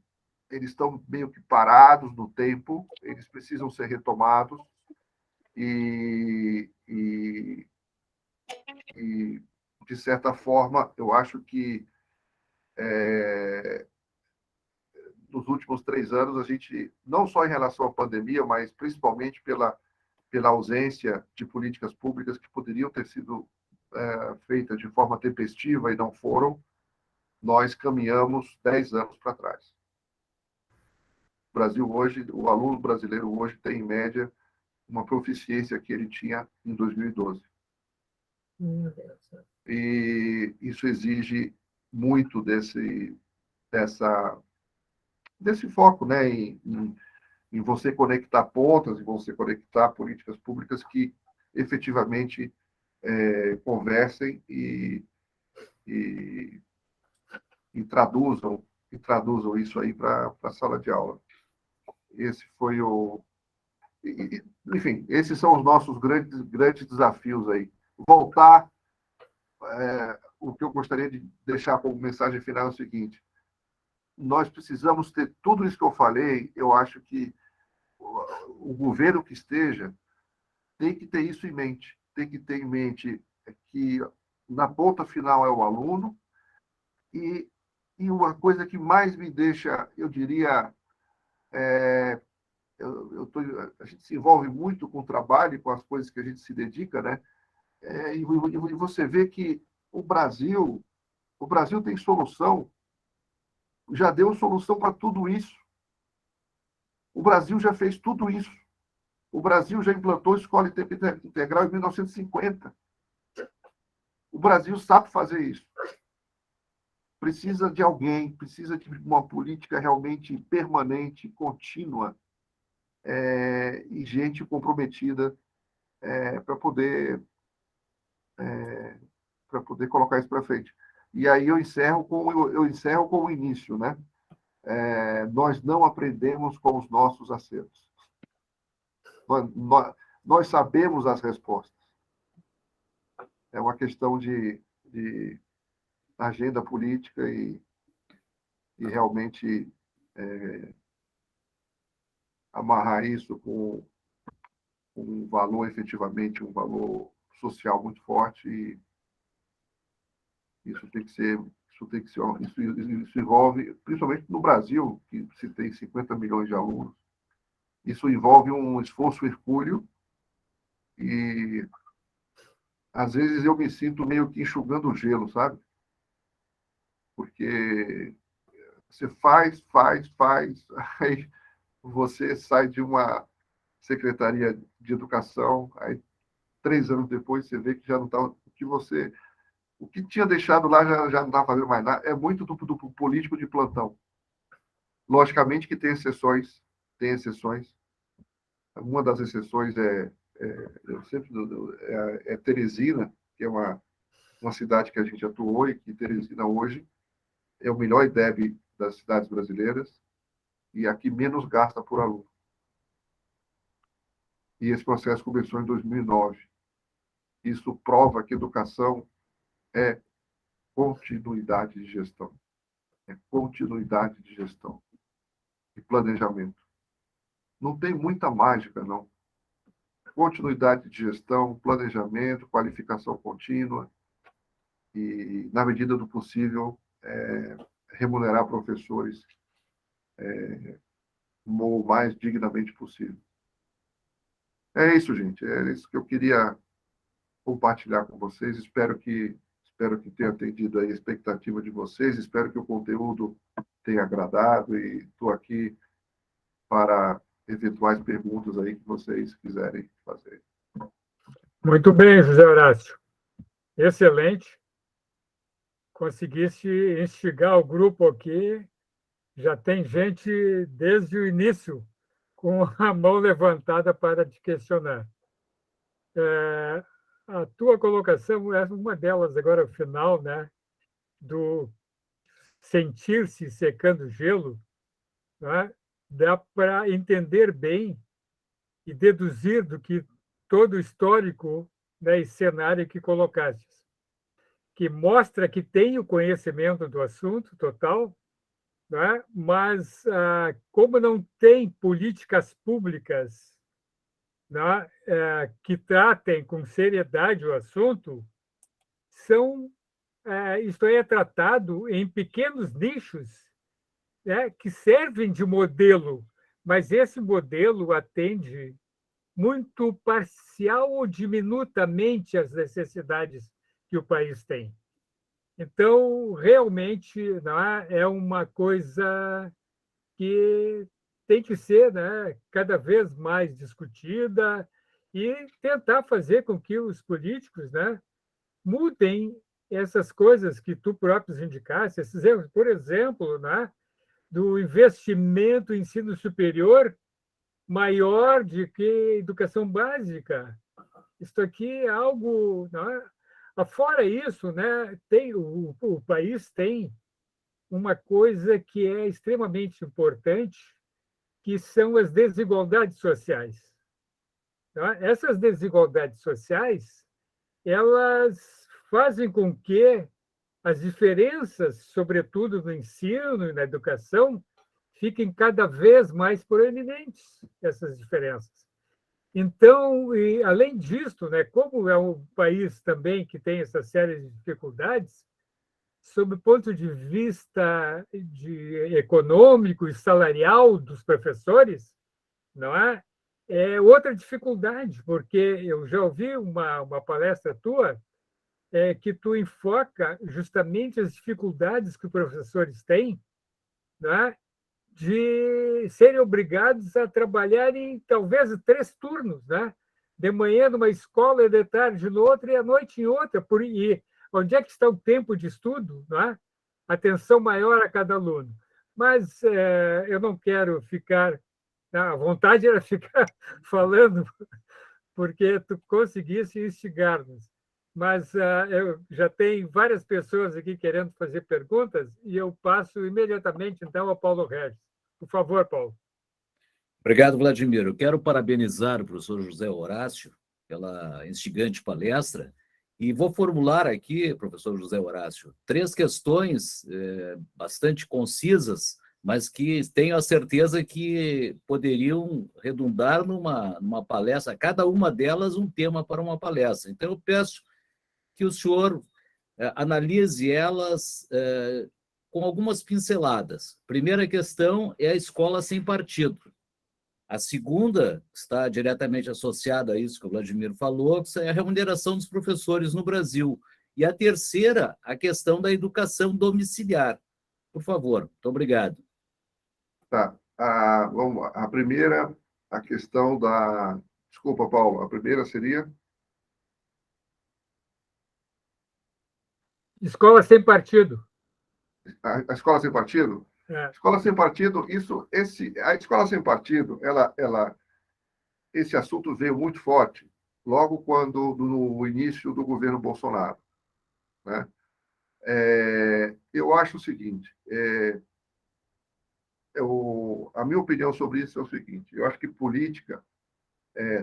meio que parados no tempo, eles precisam ser retomados e de certa forma, eu acho que nos últimos 3 anos, a gente, não só em relação à pandemia, mas principalmente pela ausência de políticas públicas que poderiam ter sido feitas de forma tempestiva e não foram, nós caminhamos 10 anos para trás. O Brasil hoje, o aluno brasileiro hoje tem, em média, uma proficiência que ele tinha em 2012. E isso exige muito desse foco, né, em você conectar pontas, em você conectar políticas públicas que efetivamente conversem e traduzam isso aí para a sala de aula. Esse foi enfim, esses são os nossos grandes desafios aí. Voltar, o que eu gostaria de deixar como mensagem final é o seguinte: nós precisamos ter tudo isso que eu falei. Eu acho que o governo que esteja tem que ter isso em mente. Tem que ter em mente que na ponta final é o aluno. E uma coisa que mais me deixa, eu diria, a gente se envolve muito com o trabalho e com as coisas que a gente se dedica, né? E você vê que o Brasil tem solução, já deu solução para tudo isso. O Brasil já fez tudo isso. O Brasil já implantou escola em tempo integral em 1950. O Brasil sabe fazer isso. Precisa de alguém, precisa de uma política realmente permanente, contínua, e gente comprometida para poder colocar isso para frente. E aí eu encerro com o início, né? Nós não aprendemos com os nossos acertos. Nós sabemos as respostas. É uma questão de agenda política e realmente amarrar isso com um valor, efetivamente, um valor social muito forte. E isso envolve, principalmente no Brasil, que se tem 50 milhões de alunos, isso envolve um esforço hercúleo e, às vezes, eu me sinto meio que enxugando o gelo, sabe? Porque você faz, aí você sai de uma secretaria de educação, aí 3 anos depois você vê que já não está o que tinha deixado lá já não está fazendo mais nada. É muito do político de plantão. Logicamente que tem exceções. Uma das exceções é Teresina, que é uma cidade que a gente atuou, e que Teresina hoje é o melhor IDEB das cidades brasileiras e a que menos gasta por aluno. E esse processo começou em 2009. Isso prova que educação é continuidade de gestão. É continuidade de gestão e planejamento. Não tem muita mágica, não. Continuidade de gestão, planejamento, qualificação contínua e, na medida do possível, remunerar professores o mais dignamente possível. É isso, gente. É isso que eu queria compartilhar com vocês. Espero que tenha atendido a expectativa de vocês. Espero que o conteúdo tenha agradado e estou aqui para eventuais perguntas aí que vocês quiserem fazer. Muito bem, José Horácio. Excelente. Conseguiste instigar o grupo aqui. Já tem gente desde o início com a mão levantada para te questionar. A tua colocação é uma delas agora, o final, né? Do sentir-se secando gelo, né? Dá para entender bem e deduzir do que todo o histórico, né, e cenário que colocaste, que mostra que tem o conhecimento do assunto total, né? Mas como não tem políticas públicas, né, que tratem com seriedade o assunto, isto é tratado em pequenos nichos, né, que servem de modelo, mas esse modelo atende muito parcial ou diminutamente às necessidades que o país tem. Então, realmente, né, é uma coisa que tem que ser, né, cada vez mais discutida e tentar fazer com que os políticos, né, mudem essas coisas que tu próprios indicaste, esses erros, por exemplo, né, do investimento em ensino superior maior do que educação básica. Isso aqui é algo, né? Fora isso, né, tem, o país tem uma coisa que é extremamente importante, que são as desigualdades sociais. Tá? Essas desigualdades sociais, elas fazem com que as diferenças, sobretudo no ensino e na educação, fiquem cada vez mais proeminentes, essas diferenças. Então, e além disso, né, como é um país também que tem essa série de dificuldades, sob o ponto de vista econômico e salarial dos professores, não é? É outra dificuldade, porque eu já ouvi uma palestra tua que tu enfoca justamente as dificuldades que os professores têm, não é? De serem obrigados a trabalhar em talvez 3 turnos, né? De manhã numa escola, de tarde em outra e à noite em outra. E onde é que está o tempo de estudo? Né? Atenção maior a cada aluno. Mas eu não quero ficar... A vontade era ficar falando, porque tu conseguisse instigar-nos. Mas eu já tenho várias pessoas aqui querendo fazer perguntas e eu passo imediatamente, então, ao Paulo Regis. Por favor, Paulo. Obrigado, Vladimir. Eu quero parabenizar o professor José Horácio pela instigante palestra e vou formular aqui, professor José Horácio, 3 questões bastante concisas, mas que tenho a certeza que poderiam redundar numa palestra, cada uma delas um tema para uma palestra. Então, eu peço que o senhor analise elas com algumas pinceladas. Primeira questão é a escola sem partido. A segunda, que está diretamente associada a isso que o Vladimir falou, que é a remuneração dos professores no Brasil. E a terceira, a questão da educação domiciliar. Por favor, muito obrigado. Tá. A primeira, a questão da... Desculpa, Paulo, a primeira seria... Escola sem partido. A escola sem partido? É. Escola sem partido, a escola sem partido, esse assunto veio muito forte logo quando no início do governo Bolsonaro, né? Eu acho o seguinte, a minha opinião sobre isso é o seguinte: eu acho que política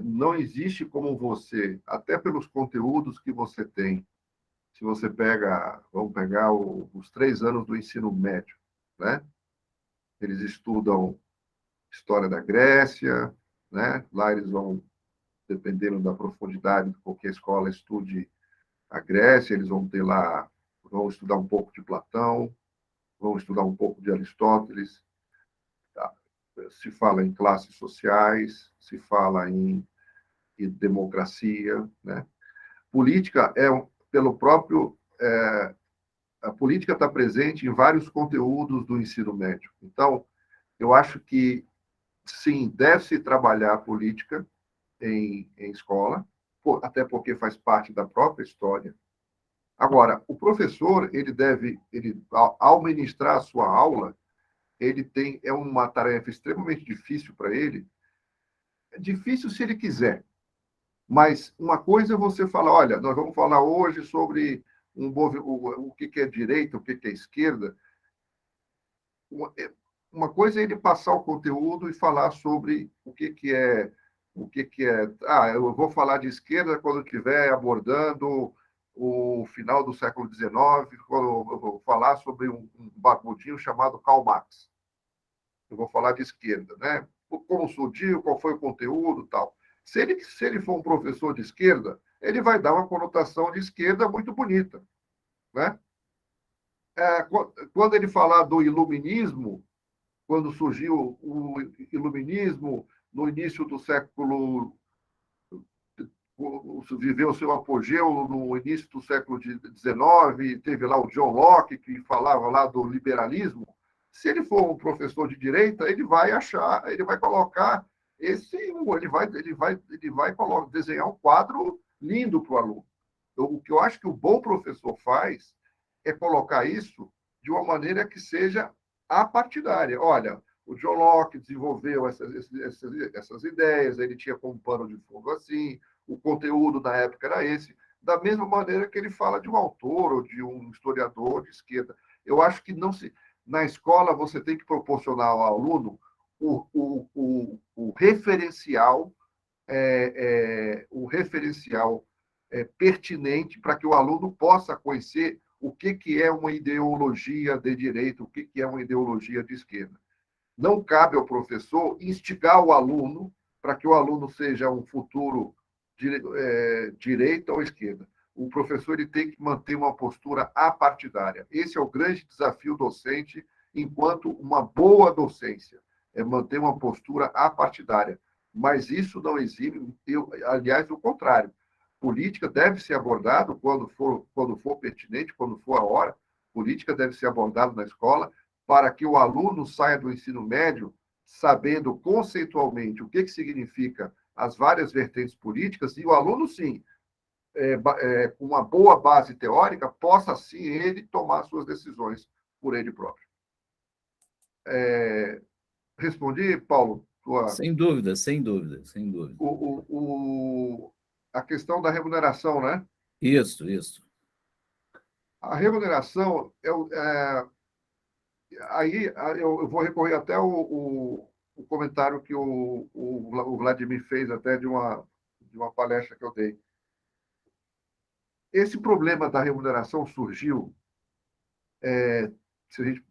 não existe como você, até pelos conteúdos que você tem. Se você vamos pegar os 3 anos do ensino médio, né? Eles estudam história da Grécia, né? Lá eles vão, dependendo da profundidade de qualquer escola estude a Grécia, eles vão ter lá, vão estudar um pouco de Platão, vão estudar um pouco de Aristóteles. Tá? Se fala em classes sociais, se fala em democracia, né? Política pelo próprio a política está presente em vários conteúdos do ensino médio. Então, eu acho que sim, deve-se trabalhar a política em escola, até porque faz parte da própria história. Agora, o professor, ao ministrar a sua aula, é uma tarefa extremamente difícil para ele. É difícil se ele quiser, mas uma coisa é você falar, olha, nós vamos falar hoje sobre o que é direita, o que é esquerda. Uma coisa é ele passar o conteúdo e falar sobre o que é. Eu vou falar de esquerda quando estiver abordando o final do século XIX, quando eu vou falar sobre um barbudinho chamado Karl Marx. Eu vou falar de esquerda, né? Como surgiu, qual foi o conteúdo, tal. Se ele for um professor de esquerda, ele vai dar uma conotação de esquerda muito bonita, né? Quando ele falar do iluminismo, quando surgiu o iluminismo, no início do século, viveu o seu apogeu no início do século XIX, teve lá o John Locke, que falava lá do liberalismo. Se ele for um professor de direita, ele vai achar, ele vai colocar ele vai desenhar um quadro lindo para o aluno. O que eu acho que o bom professor faz é colocar isso de uma maneira que seja apartidária. Olha, o John Locke desenvolveu essas ideias, ele tinha como pano de fundo assim, o conteúdo na época era esse, da mesma maneira que ele fala de um autor ou de um historiador de esquerda. Eu acho que não se. Na escola, você tem que proporcionar ao aluno o referencial, pertinente para que o aluno possa conhecer o que é uma ideologia de direita, o que é uma ideologia de esquerda. Não cabe ao professor instigar o aluno para que o aluno seja um futuro direita ou esquerda. O professor ele tem que manter uma postura apartidária. Esse é o grande desafio docente, enquanto uma boa docência é manter uma postura apartidária. Mas isso não exime, aliás, o contrário. Política deve ser abordado quando for pertinente, quando for a hora. Política deve ser abordada na escola para que o aluno saia do ensino médio sabendo conceitualmente o que significa as várias vertentes políticas, e o aluno, sim, com uma boa base teórica, possa, sim, ele tomar suas decisões por ele próprio. Respondi, Paulo? Sem dúvida, sem dúvida, sem dúvida. A questão da remuneração, né? Isso. A remuneração, aí eu vou recorrer até o comentário que o Vladimir fez até de uma palestra que eu dei. Esse problema da remuneração surgiu, se a gente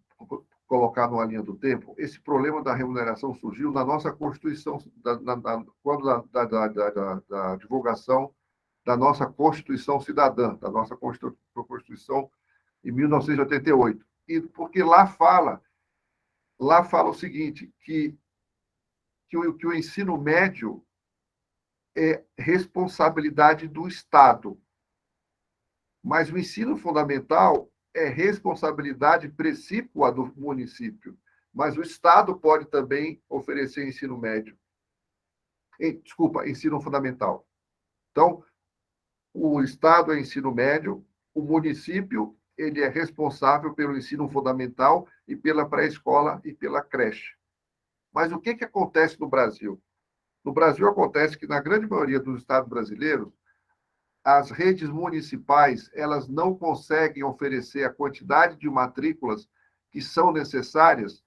colocar numa linha do tempo, esse problema da remuneração surgiu na nossa Constituição, quando da divulgação da nossa Constituição Cidadã, da nossa Constituição em 1988. E porque lá fala o seguinte, que o ensino médio é responsabilidade do Estado, mas o ensino fundamental é responsabilidade precípua do município, mas o Estado pode também oferecer ensino médio. Ensino fundamental. Então, o Estado é ensino médio, o município ele é responsável pelo ensino fundamental e pela pré-escola e pela creche. Mas o que acontece no Brasil? No Brasil acontece que, na grande maioria dos estados brasileiros, as redes municipais elas não conseguem oferecer a quantidade de matrículas que são necessárias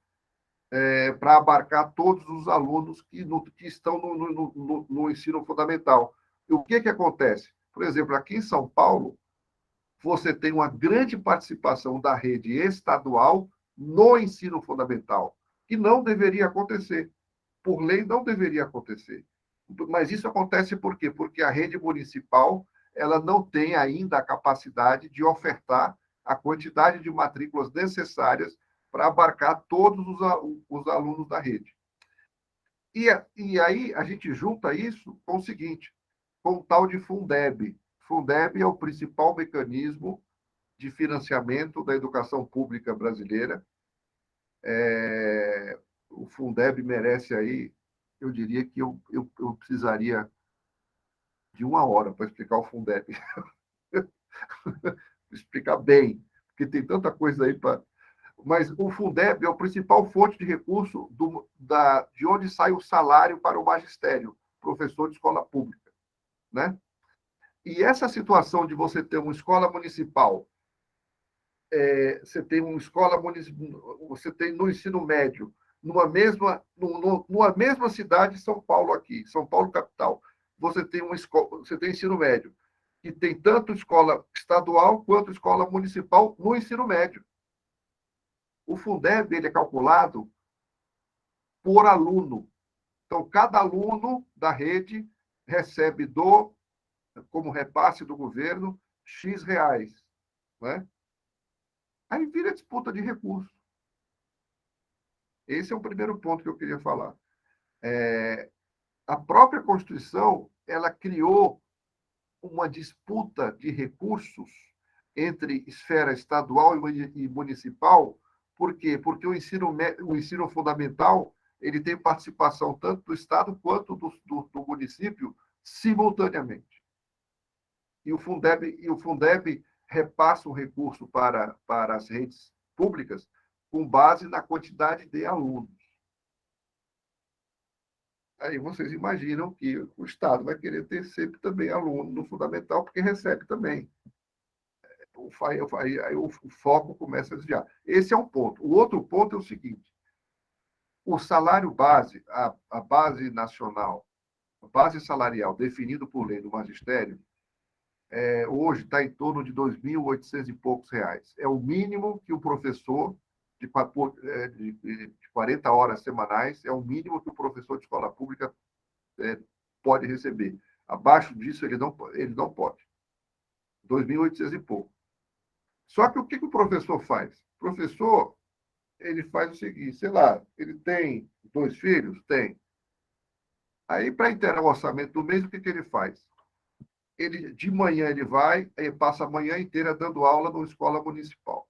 para abarcar todos os alunos que estão no ensino fundamental. E o que acontece? Por exemplo, aqui em São Paulo, você tem uma grande participação da rede estadual no ensino fundamental, que não deveria acontecer. Por lei, não deveria acontecer. Mas isso acontece por quê? Porque a rede municipal ela não tem ainda a capacidade de ofertar a quantidade de matrículas necessárias para abarcar todos os alunos da rede. E aí a gente junta isso com o seguinte, com o tal de Fundeb. Fundeb é o principal mecanismo de financiamento da educação pública brasileira. O Fundeb merece aí, eu diria que eu precisaria de 1 hora para explicar o Fundeb. Explicar bem, porque tem tanta coisa aí para... Mas o Fundeb é a principal fonte de recurso de onde sai o salário para o magistério, professor de escola pública, né? E essa situação de você ter uma escola municipal, você tem uma escola municipal, você tem no ensino médio, numa mesma cidade, São Paulo aqui, São Paulo capital, você tem ensino médio, que tem tanto escola estadual quanto escola municipal no ensino médio. O Fundeb ele é calculado por aluno. Então, cada aluno da rede recebe como repasse do governo, X reais. Né? Aí vira disputa de recursos. Esse é o primeiro ponto que eu queria falar. A própria Constituição, ela criou uma disputa de recursos entre esfera estadual e municipal. Por quê? Porque o ensino fundamental ele tem participação tanto do Estado quanto do município simultaneamente. E o Fundeb repassa um recurso para as redes públicas com base na quantidade de alunos. Aí vocês imaginam que o Estado vai querer ter sempre também aluno no fundamental, porque recebe também. Aí o foco começa a desviar. Esse é um ponto. O outro ponto é o seguinte: o salário base, a base nacional, a base salarial definida por lei do magistério, hoje está em torno de 2.800 e poucos reais. É o mínimo que o professor de 40 horas semanais, é o mínimo que o professor de escola pública pode receber. Abaixo disso, ele não pode. 2.800 e pouco. Só que o que o professor faz? O professor, ele faz o seguinte, sei lá, ele tem 2 filhos? Tem. Aí, para inteirar o orçamento do mês, o que ele faz? De manhã ele vai e passa a manhã inteira dando aula numa escola municipal.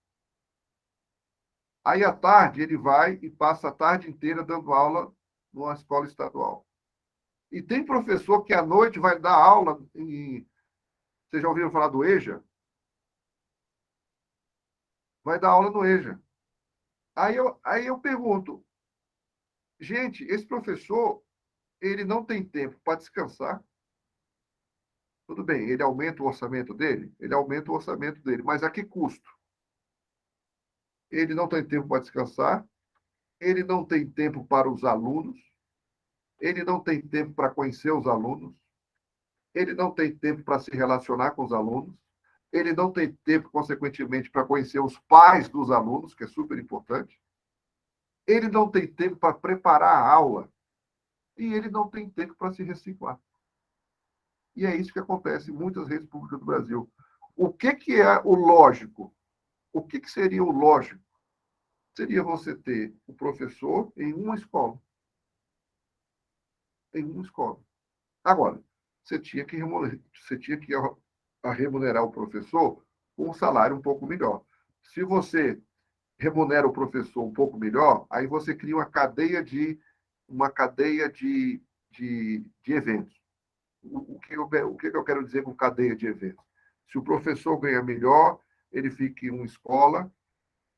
Aí, à tarde, ele vai e passa a tarde inteira dando aula numa escola estadual. E tem professor que à noite vai dar aula em... Vocês já ouviram falar do EJA? Vai dar aula no EJA. Aí eu pergunto, gente, esse professor, ele não tem tempo para descansar? Tudo bem, ele aumenta o orçamento dele? Ele aumenta o orçamento dele, mas a que custo? Ele não tem tempo para descansar, ele não tem tempo para os alunos, ele não tem tempo para conhecer os alunos, ele não tem tempo para se relacionar com os alunos, ele não tem tempo, consequentemente, para conhecer os pais dos alunos, que é super importante, ele não tem tempo para preparar a aula e ele não tem tempo para se reciclar. E é isso que acontece em muitas redes públicas do Brasil. O que é o lógico? O que seria o lógico? Seria você ter o professor em uma escola. Em uma escola. Agora, você tinha que remunerar o professor com um salário um pouco melhor. Se você remunera o professor um pouco melhor, aí você cria uma cadeia de eventos. O que eu quero dizer com cadeia de eventos? Se o professor ganha melhor, ele fica em uma escola,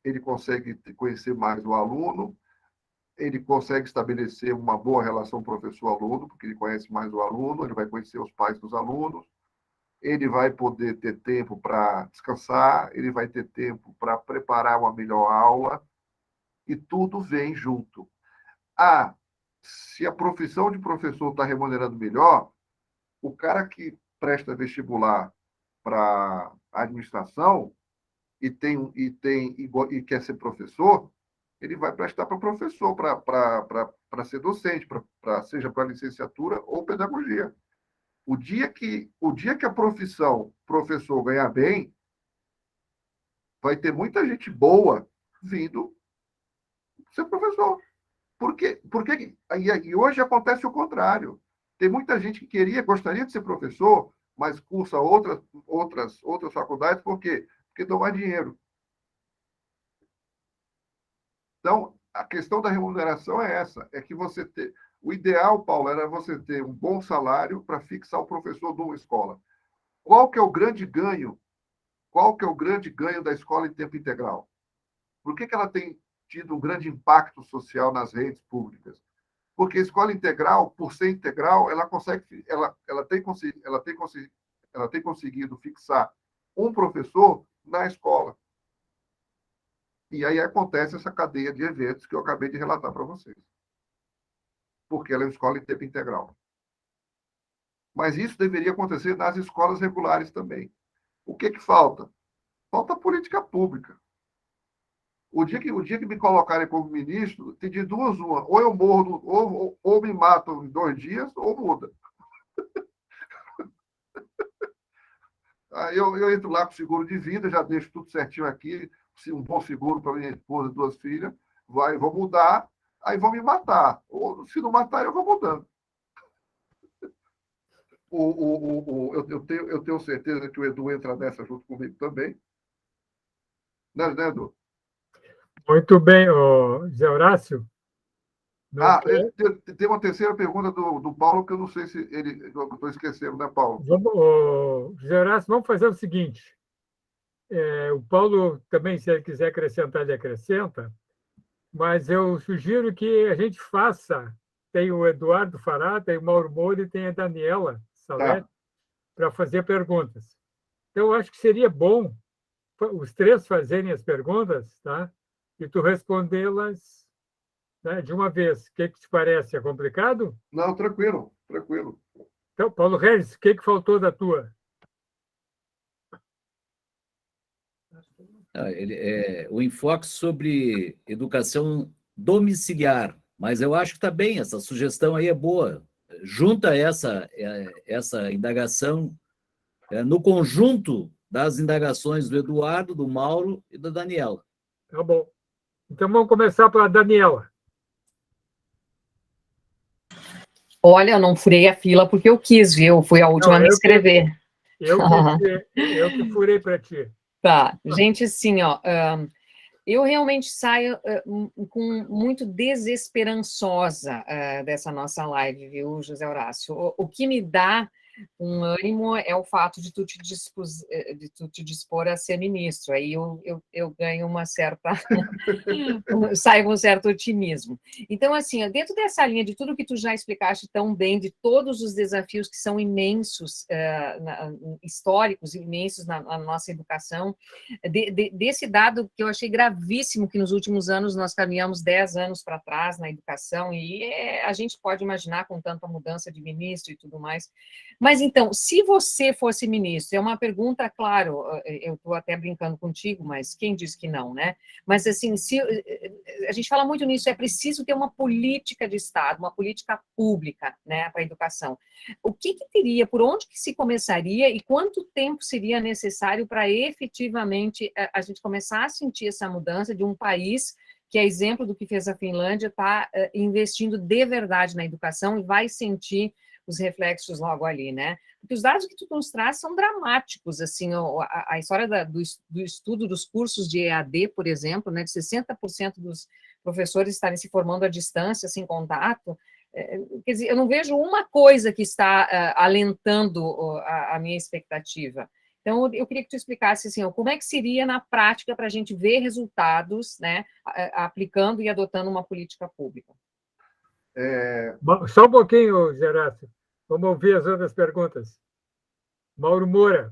ele consegue conhecer mais o aluno, ele consegue estabelecer uma boa relação professor-aluno, porque ele conhece mais o aluno, ele vai conhecer os pais dos alunos, ele vai poder ter tempo para descansar, ele vai ter tempo para preparar uma melhor aula, e tudo vem junto. Se a profissão de professor está remunerando melhor, o cara que presta vestibular para administração e quer ser professor, ele vai prestar para professor, para ser docente, seja para licenciatura ou pedagogia. O dia que a profissão professor ganhar bem, vai ter muita gente boa vindo ser professor. E hoje acontece o contrário. Tem muita gente que gostaria de ser professor, mas cursa outras faculdades, por quê? Porque dão mais dinheiro. Então, a questão da remuneração é essa, é que o ideal, Paulo, era você ter um bom salário para fixar o professor de uma escola. Qual que é o grande ganho? Qual que é o grande ganho da escola em tempo integral? Por que ela tem tido um grande impacto social nas redes públicas? Porque a escola integral, por ser integral, ela tem conseguido fixar um professor na escola. E aí acontece essa cadeia de eventos que eu acabei de relatar para vocês. Porque ela é uma escola em tempo integral. Mas isso deveria acontecer nas escolas regulares também. O que falta? Falta política pública. O dia que me colocarem como ministro, tem de duas uma. Ou eu morro, ou me matam em 2 dias, ou muda. Aí eu entro lá com seguro de vida, já deixo tudo certinho aqui, um bom seguro para minha esposa e 2 filhas, vou mudar, aí vão me matar. Ou, se não matar, eu vou mudando. Eu tenho certeza que o Edu entra nessa junto comigo também. Né, Edu? Muito bem, ô, Zé Horácio. Tem uma terceira pergunta do Paulo, que eu não sei se ele... Eu estou esquecendo, né, Paulo? Zé Horácio, vamos fazer o seguinte. O Paulo também, se ele quiser acrescentar, ele acrescenta, mas eu sugiro que a gente faça. Tem o Eduardo Fará, tem o Mauro Moura e tem a Daniela Salete para fazer perguntas. Então, eu acho que seria bom os três fazerem as perguntas, tá? E tu respondê-las, né, de uma vez. O que te parece? É complicado? Não, tranquilo, tranquilo. Então, Paulo Regis, o que faltou da tua? O enfoque sobre educação domiciliar, mas eu acho que está bem, essa sugestão aí é boa. Junta essa indagação no conjunto das indagações do Eduardo, do Mauro e da Daniela. Tá bom. Então, vamos começar pela Daniela. Olha, eu não furei a fila porque eu quis, viu? Fui a última a me inscrever. Eu que furei para ti. Tá, gente, assim, ó, eu realmente saio muito desesperançosa dessa nossa live, viu, José Horácio? O que me dá um ânimo é o fato de tu te dispor a ser ministro. Aí eu ganho uma certa... saio com um certo otimismo. Então, assim, dentro dessa linha de tudo que tu já explicaste tão bem, de todos os desafios que são imensos, históricos, imensos na nossa educação, desse dado que eu achei gravíssimo, que nos últimos anos nós caminhamos 10 anos para trás na educação, e a gente pode imaginar com tanta mudança de ministro e tudo mais. Mas, então, se você fosse ministro, é uma pergunta, claro, eu estou até brincando contigo, mas quem diz que não, né? Mas, assim, se a gente fala muito nisso, é preciso ter uma política de Estado, uma política pública, né, para a educação. O que teria, por onde que se começaria e quanto tempo seria necessário para efetivamente a gente começar a sentir essa mudança de um país que é exemplo do que fez a Finlândia, está investindo de verdade na educação e vai sentir os reflexos logo ali, né? Porque os dados que tu nos traz são dramáticos, assim, a história do estudo dos cursos de EAD, por exemplo, né, de 60% dos professores estarem se formando à distância, sem contato. Quer dizer, eu não vejo uma coisa que está alentando a minha expectativa. Então, eu queria que tu explicasse, assim, como é que seria na prática para a gente ver resultados, né, aplicando e adotando uma política pública. Só um pouquinho, Gerácio. Vamos ouvir as outras perguntas. Mauro Moura.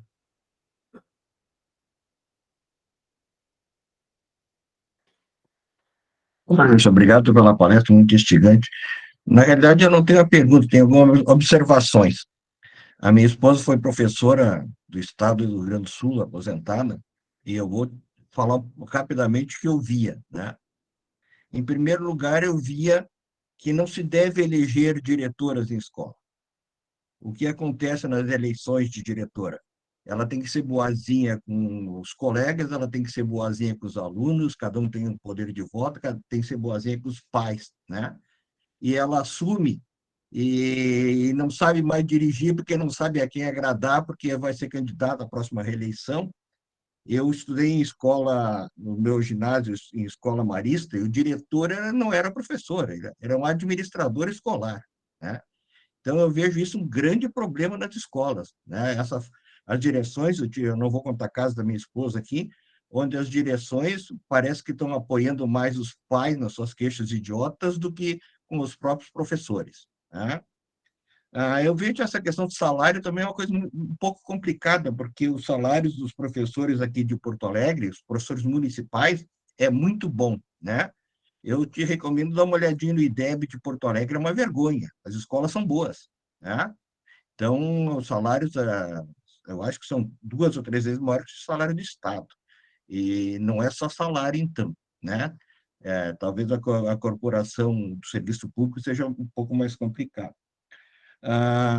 Obrigado pela palestra, muito instigante. Na realidade, eu não tenho a pergunta, tenho algumas observações. A minha esposa foi professora do Estado do Rio Grande do Sul, aposentada, e eu vou falar rapidamente o que eu via, né? Em primeiro lugar, eu via que não se deve eleger diretoras em escola. O que acontece nas eleições de diretora? Ela tem que ser boazinha com os colegas, ela tem que ser boazinha com os alunos, cada um tem um poder de voto, tem que ser boazinha com os pais, né? E ela assume e não sabe mais dirigir porque não sabe a quem agradar, porque vai ser candidata à próxima reeleição. Eu estudei em escola, no meu ginásio, em escola marista, e o diretor não era professor, era um administrador escolar, né? Então, eu vejo isso um grande problema nas escolas, né? As direções, eu não vou contar caso da minha esposa aqui, onde as direções parece que estão apoiando mais os pais nas suas queixas idiotas do que com os próprios professores, né? Eu vejo essa questão de salário também é uma coisa um pouco complicada, porque os salários dos professores aqui de Porto Alegre, os professores municipais, é muito bom, né? Eu te recomendo dar uma olhadinha no IDEB de Porto Alegre, é uma vergonha. As escolas são boas, né? Então, os salários, eu acho que são 2 ou 3 vezes maiores que o salário do Estado. E não é só salário, então, né? Talvez a corporação do serviço público seja um pouco mais complicado.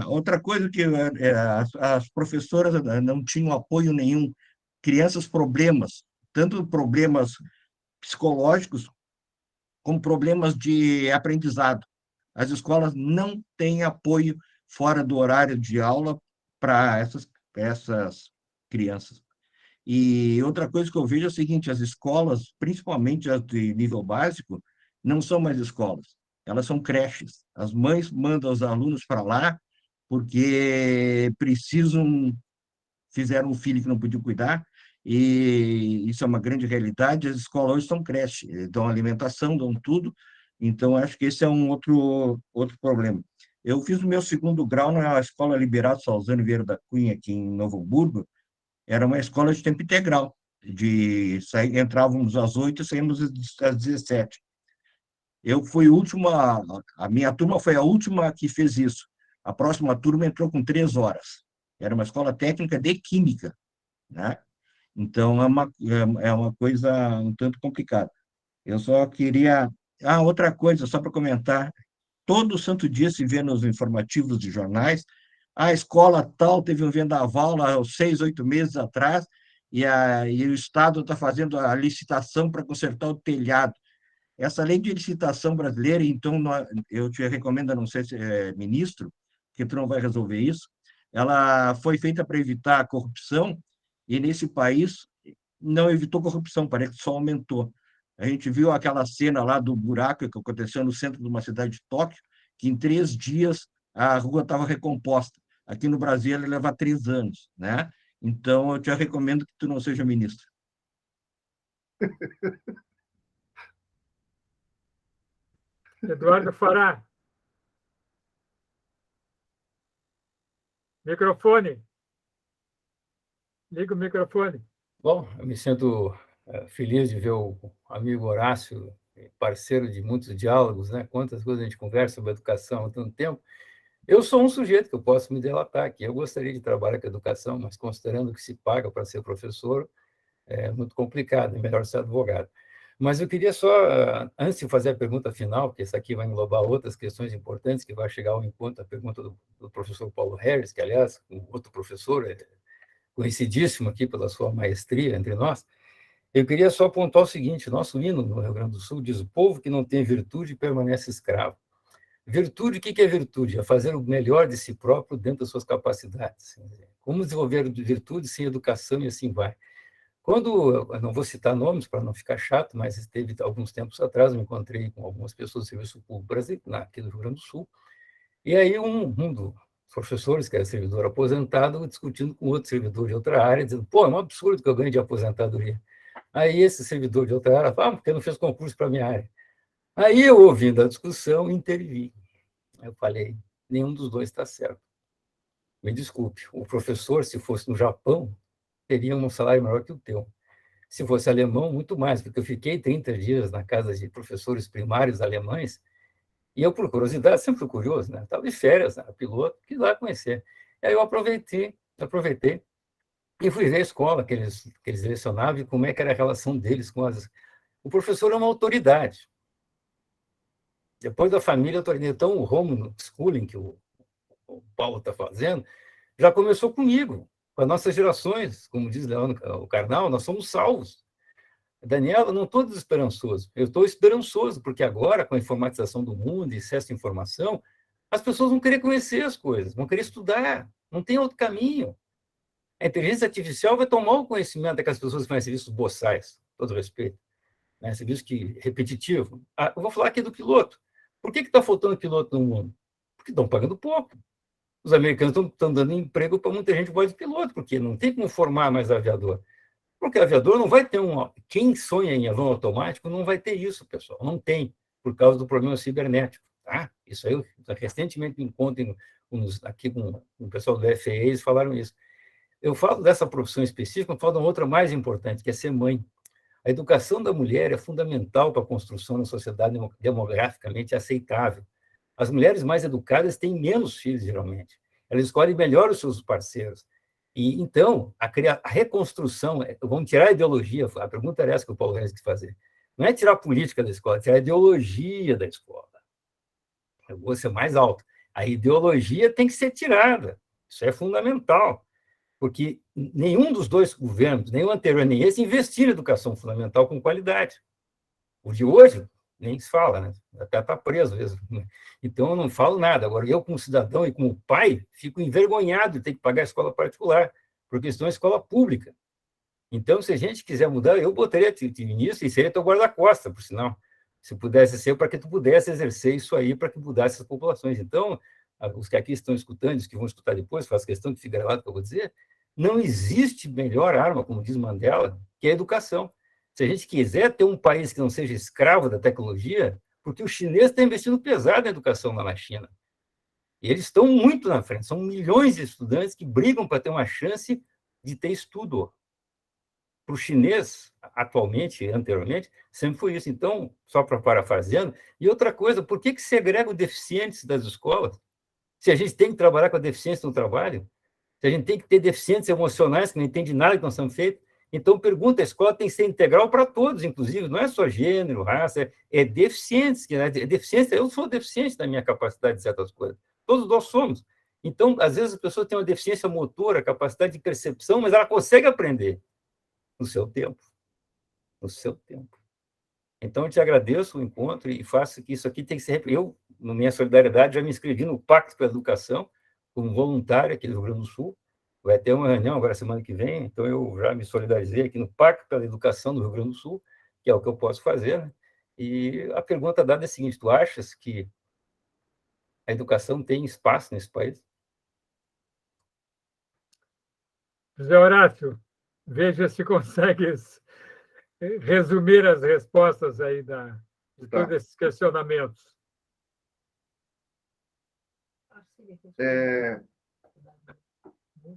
Outra coisa que as professoras não tinham apoio nenhum, crianças problemas, tanto problemas psicológicos com problemas de aprendizado. As escolas não têm apoio fora do horário de aula para essas crianças. E outra coisa que eu vejo é o seguinte: as escolas, principalmente as de nível básico, não são mais escolas, elas são creches. As mães mandam os alunos para lá porque fizeram um filho que não podiam cuidar, e isso é uma grande realidade. As escolas hoje são creches, dão alimentação, dão tudo, então acho que esse é um outro problema. Eu fiz o meu segundo grau na Escola Liberato Salzano Vieira da Cunha, aqui em Novo Hamburgo. Era uma escola de tempo integral, entrávamos às 8 e saímos às 17. Eu fui o último, a minha turma foi a última que fez isso. A próxima turma entrou com 3 horas. Era uma escola técnica de química, né? Então, é uma coisa um tanto complicada. Eu só queria... outra coisa, só para comentar. Todo santo dia se vê nos informativos de jornais: a escola tal teve um vendaval há 6, 8 meses atrás, e o Estado está fazendo a licitação para consertar o telhado. Essa lei de licitação brasileira, então, eu te recomendo, não sei se é ministro, que tu não vai resolver isso, ela foi feita para evitar a corrupção, e nesse país não evitou corrupção, parece que só aumentou. A gente viu aquela cena lá do buraco que aconteceu no centro de uma cidade de Tóquio, que em 3 dias a rua estava recomposta. Aqui no Brasil, ela leva 3 anos, né? Então, eu te recomendo que tu não seja ministro. Eduardo Fará. Microfone. Liga o microfone. Bom, eu me sinto feliz de ver o amigo Horácio, parceiro de muitos diálogos, né? Quantas coisas a gente conversa sobre educação há tanto tempo. Eu sou um sujeito que eu posso me delatar aqui. Eu gostaria de trabalhar com educação, mas considerando que se paga para ser professor, é muito complicado, é melhor ser advogado. Mas eu queria só, antes de fazer a pergunta final, porque essa aqui vai englobar outras questões importantes, que vai chegar ao encontro da pergunta do professor Paulo Harris, que, aliás, um outro professor, conhecidíssimo aqui pela sua maestria entre nós. Eu queria só apontar o seguinte: nosso hino no Rio Grande do Sul diz: o povo que não tem virtude permanece escravo. Virtude, o que é virtude? É fazer o melhor de si próprio dentro das suas capacidades. Como desenvolver virtude sem educação, e assim vai. Quando, eu não vou citar nomes para não ficar chato, mas teve alguns tempos atrás, eu me encontrei com algumas pessoas do Serviço Público Brasileiro, aqui do Rio Grande do Sul, e aí um dos professores, que era servidor aposentado, discutindo com outro servidor de outra área, dizendo: pô, é um absurdo que eu ganhe de aposentadoria. Aí esse servidor de outra área falou: porque não fez concurso para a minha área. Aí eu, ouvindo a discussão, intervi. Eu falei: nenhum dos dois está certo. Me desculpe, o professor, se fosse no Japão, teria um salário maior que o teu. Se fosse alemão, muito mais, porque eu fiquei 30 dias na casa de professores primários alemães, e eu, por curiosidade, sempre fui curioso, né? Estava de férias, né? Piloto, quis lá conhecer. E aí eu aproveitei e fui ver a escola que eles lecionavam e como é que era a relação deles com as... O professor é uma autoridade. Depois da família, autoridade. Então, o homeschooling que o Paulo está fazendo já começou comigo, com as nossas gerações. Como diz o Karnal, nós somos salvos. Daniela, não estou desesperançoso. Eu estou esperançoso, porque agora, com a informatização do mundo e excesso de informação, as pessoas vão querer conhecer as coisas, vão querer estudar. Não tem outro caminho. A inteligência artificial vai tomar o conhecimento daquelas pessoas que fazem serviços boçais, todo respeito, né? Serviço repetitivo. Eu vou falar aqui do piloto. Por que está faltando piloto no mundo? Porque estão pagando pouco. Os americanos estão dando emprego para muita gente voz de piloto, porque não tem como formar mais aviador. Porque aviador não vai ter Quem sonha em avião automático não vai ter isso, pessoal. Não tem, por causa do problema cibernético. Tá? Isso aí, eu recentemente me encontro aqui com o pessoal do FAA, eles falaram isso. Eu falo dessa profissão específica, eu falo de uma outra mais importante, que é ser mãe. A educação da mulher é fundamental para a construção de uma sociedade demograficamente aceitável. As mulheres mais educadas têm menos filhos, geralmente. Elas escolhem melhor os seus parceiros. E, então, a reconstrução, vamos tirar a ideologia, a pergunta era essa que o Paulo Reis quis fazer. Não é tirar a política da escola, é tirar a ideologia da escola. Eu vou ser mais alto. A ideologia tem que ser tirada. Isso é fundamental. Porque nenhum dos dois governos, nem o anterior nem esse, investiram em educação fundamental com qualidade. O de hoje nem se fala, né? Até está preso mesmo. Então, eu não falo nada. Agora, eu, como cidadão e como pai, fico envergonhado de ter que pagar a escola particular, porque estou em escola pública. Então, se a gente quiser mudar, eu botaria nisso e seria teu guarda-costas, por sinal. Se pudesse ser, para que tu pudesse exercer isso aí, para que mudasse as populações. Então, os que aqui estão escutando, os que vão escutar depois, faço questão de ficar gravado que eu vou dizer, não existe melhor arma, como diz Mandela, que a educação. Se a gente quiser ter um país que não seja escravo da tecnologia, porque o chinês está investindo pesado na educação lá na China. E eles estão muito na frente. São milhões de estudantes que brigam para ter uma chance de ter estudo. Para o chinês, atualmente, anteriormente, sempre foi isso. Então, só para parafraseando, e outra coisa, por que segregam deficientes das escolas? Se a gente tem que trabalhar com a deficiência no trabalho, se a gente tem que ter deficientes emocionais que não entendem nada que não são feitos, então pergunta, a escola tem que ser integral para todos, inclusive, não é só gênero, raça, é deficientes, deficiência, eu sou deficiente da minha capacidade de certas coisas, todos nós somos. Então, às vezes, a pessoa tem uma deficiência motora, capacidade de percepção, mas ela consegue aprender no seu tempo, no seu tempo. Então, eu te agradeço o encontro e faço que isso aqui tem que ser... Eu, na minha solidariedade, já me inscrevi no Pacto pela Educação, como voluntário aqui no Rio Grande do Sul. Vai ter uma reunião agora semana que vem, então eu já me solidarizei aqui no Pacto pela Educação do Rio Grande do Sul, que é o que eu posso fazer, né? E a pergunta dada é a seguinte: tu achas que a educação tem espaço nesse país? José Horácio, veja se consegues resumir as respostas aí de todos esses questionamentos.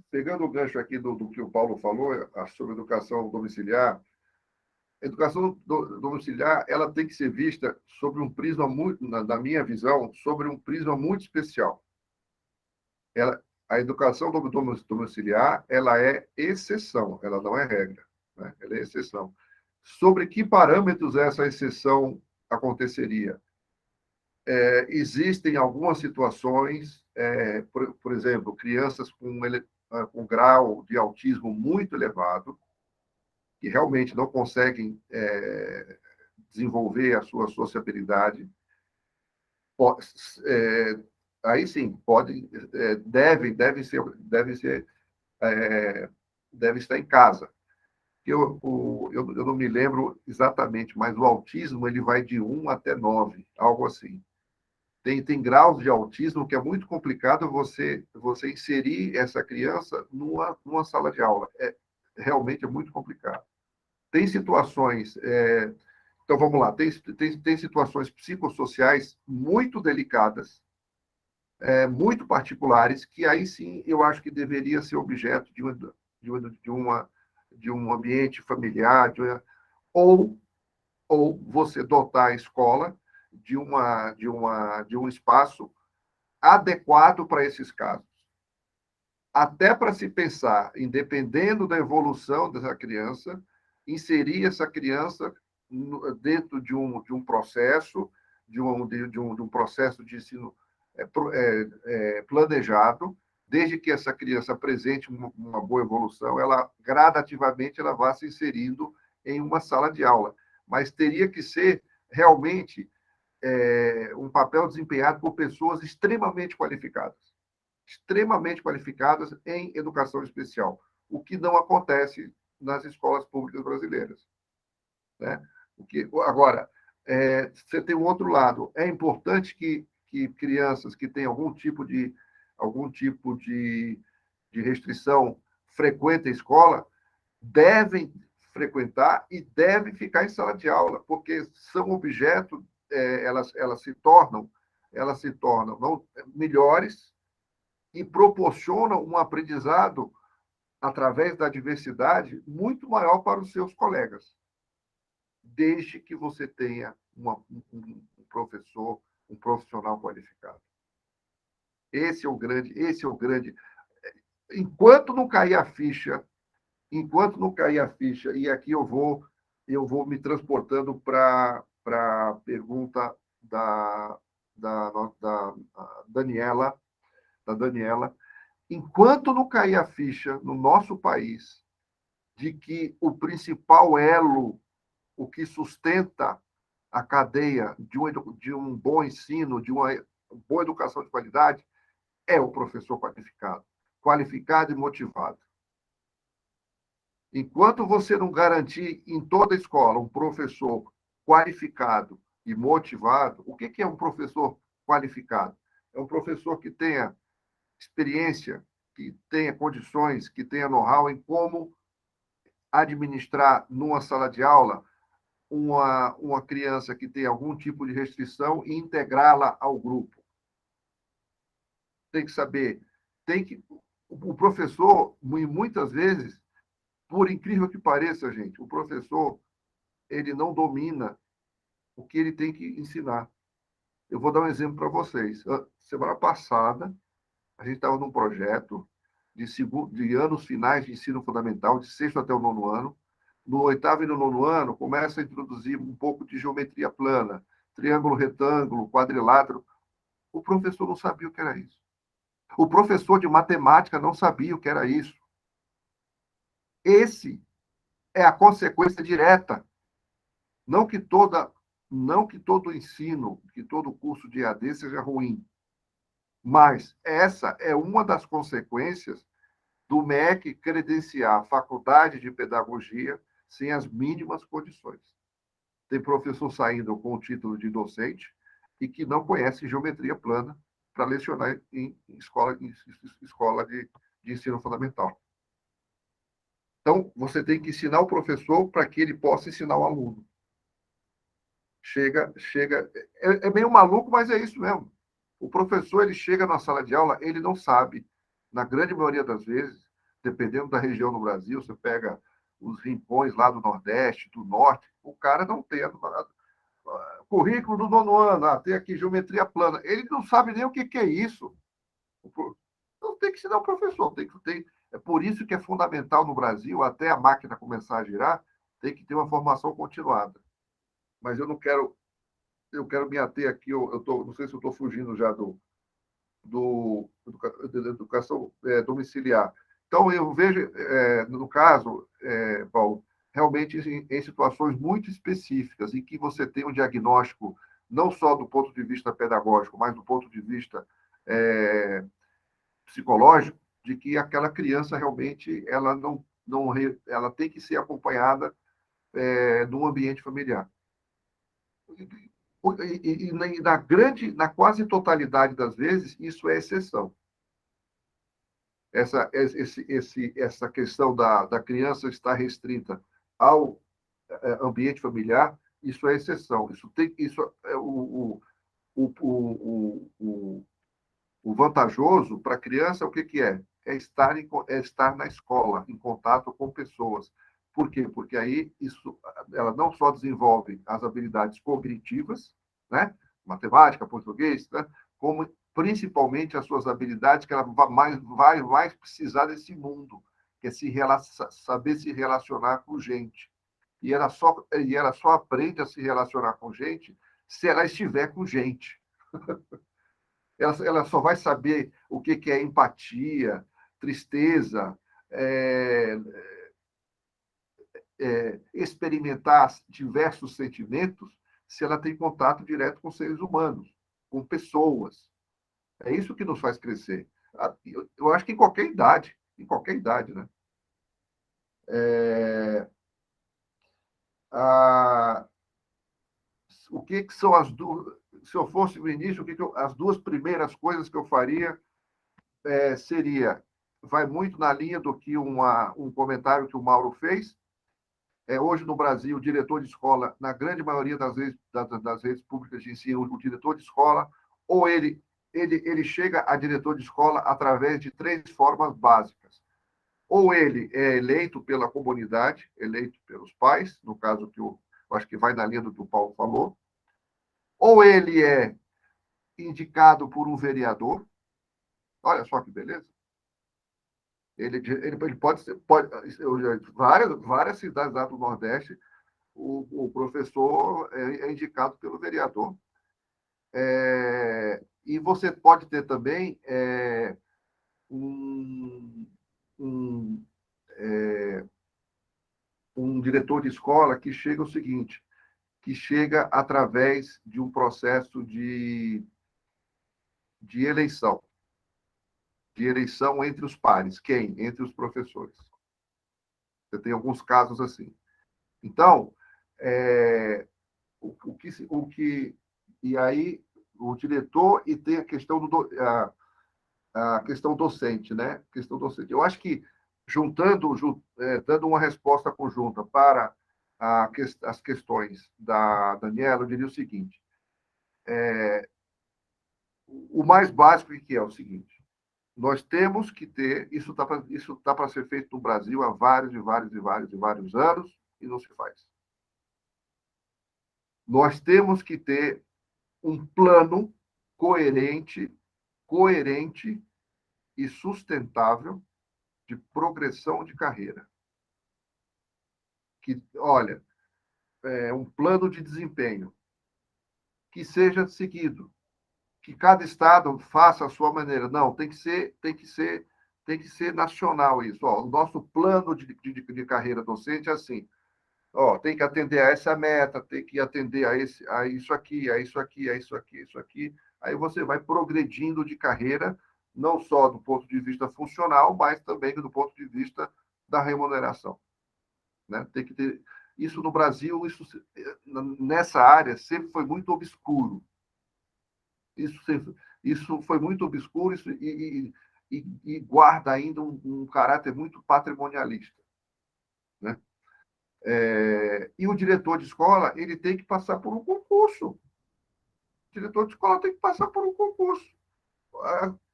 Pegando o gancho aqui do que o Paulo falou sobre educação domiciliar, a educação domiciliar ela tem que ser vista sobre um prisma muito, na minha visão, sobre um prisma muito especial. A educação domiciliar ela é exceção, ela não é regra, né? Ela é exceção. Sobre que parâmetros essa exceção aconteceria? Existem algumas situações, por exemplo, crianças com grau de autismo muito elevado, que realmente não conseguem desenvolver a sua sociabilidade, aí sim, deve estar em casa. Eu não me lembro exatamente, mas o autismo ele vai de 1 até 9, algo assim. Tem graus de autismo que é muito complicado você inserir essa criança numa sala de aula. Realmente é muito complicado. Tem situações... então, vamos lá. Tem situações psicossociais muito delicadas, muito particulares, que aí sim eu acho que deveria ser objeto de um ambiente familiar, ou você dotar a escola de um espaço adequado para esses casos. Até para se pensar, dependendo da evolução dessa criança, inserir essa criança dentro de um processo, de um processo de ensino planejado, desde que essa criança apresente uma boa evolução, ela gradativamente ela vá se inserindo em uma sala de aula. Mas teria que ser realmente um papel desempenhado por pessoas extremamente qualificadas em educação especial, o que não acontece nas escolas públicas brasileiras, né? Agora, você tem um outro lado. É importante que crianças que têm algum tipo de restrição frequentem a escola, devem frequentar e devem ficar em sala de aula, porque são objetos, elas se tornam melhores e proporcionam um aprendizado através da diversidade muito maior para os seus colegas, desde que você tenha um professor, um profissional qualificado. Esse é o grande. Enquanto não cair a ficha, e aqui eu vou me transportando para a pergunta da Daniela, enquanto não cair a ficha no nosso país de que o principal elo, o que sustenta a cadeia de um bom ensino, de uma boa educação de qualidade, é o professor qualificado e motivado. Enquanto você não garantir em toda a escola um professor qualificado e motivado, o que é um professor qualificado? É um professor que tenha experiência, que tenha condições, que tenha know-how em como administrar numa sala de aula uma criança que tem algum tipo de restrição e integrá-la ao grupo. Tem que saber, o professor, muitas vezes, por incrível que pareça, gente, o professor, ele não domina o que ele tem que ensinar. Eu vou dar um exemplo para vocês. Semana passada, a gente estava num projeto de anos finais de ensino fundamental, de sexto até o nono ano. No oitavo e no nono ano, começa a introduzir um pouco de geometria plana, triângulo, retângulo, quadrilátero. O professor não sabia o que era isso. O professor de matemática não sabia o que era isso. Esse é a consequência direta. Não que todo ensino, que todo curso de EAD seja ruim, mas essa é uma das consequências do MEC credenciar a faculdade de pedagogia sem as mínimas condições. Tem professor saindo com o título de docente e que não conhece geometria plana para lecionar em escola de ensino fundamental. Então, você tem que ensinar o professor para que ele possa ensinar o aluno. É meio maluco, mas é isso mesmo. O professor, ele chega na sala de aula, ele não sabe, na grande maioria das vezes, dependendo da região no Brasil, você pega os rincões lá do Nordeste, do Norte, o cara não tem currículo do nono ano, tem aqui geometria plana. Ele não sabe nem o que é isso. Então, tem que ensinar o professor. É por isso que é fundamental no Brasil, até a máquina começar a girar, tem que ter uma formação continuada. Mas eu quero me ater aqui, não sei se eu estou fugindo já da educação domiciliar. Então, eu vejo, no caso, Paulo, realmente em situações muito específicas, em que você tem um diagnóstico, não só do ponto de vista pedagógico, mas do ponto de vista psicológico, de que aquela criança realmente ela tem que ser acompanhada num ambiente familiar. E na quase totalidade das vezes, isso é exceção. Essa questão da criança estar restrita ao ambiente familiar, isso é exceção. Isso é o vantajoso para a criança, o que é? É estar na escola, em contato com pessoas. Por quê? Porque aí ela não só desenvolve as habilidades cognitivas, né? Matemática, português, né? Como principalmente as suas habilidades que ela vai mais precisar desse mundo, que é saber se relacionar com gente. E ela só aprende a se relacionar com gente se ela estiver com gente. Ela só vai saber o que é empatia, tristeza, experimentar diversos sentimentos se ela tem contato direto com seres humanos, com pessoas. É isso que nos faz crescer. Eu acho que em qualquer idade, né? O que são as duas? Se eu fosse ministro, as duas primeiras coisas que eu faria seria, vai muito na linha do que um comentário que o Mauro fez. Hoje, no Brasil, o diretor de escola, na grande maioria das redes públicas de ensino, o diretor de escola, ou ele chega a diretor de escola através de 3 formas básicas. Ou ele é eleito pela comunidade, eleito pelos pais, no caso que eu acho que vai na linha do que o Paulo falou, ou ele é indicado por um vereador. Olha só que beleza. Ele pode ser, várias cidades lá do Nordeste, o professor é indicado pelo vereador. E você pode ter também um diretor de escola que chega o seguinte: que chega através de um processo de eleição. De eleição entre os pares. Quem? Entre os professores. Você tem alguns casos assim. Então, e aí o diretor e tem a questão a questão docente, né? A questão docente. Eu acho que dando uma resposta conjunta para as questões da Daniela, eu diria o seguinte: o mais básico que é o seguinte: nós temos que ter, isso tá para ser feito no Brasil há vários e vários anos e não se faz. Nós temos que ter um plano coerente e sustentável de progressão de carreira. Que, olha, um plano de desempenho que seja seguido, que cada estado faça a sua maneira. Não, tem que ser nacional isso. Ó, o nosso plano de carreira docente é assim. Ó, tem que atender a essa meta, tem que atender a isso aqui, a isso aqui, a isso aqui, a isso aqui. Aí você vai progredindo de carreira, não só do ponto de vista funcional, mas também do ponto de vista da remuneração. Né? Tem que ter isso no Brasil, nessa área sempre foi muito obscuro. Isso foi muito obscuro e guarda ainda um caráter muito patrimonialista. Né? E o diretor de escola ele tem que passar por um concurso. O diretor de escola tem que passar por um concurso.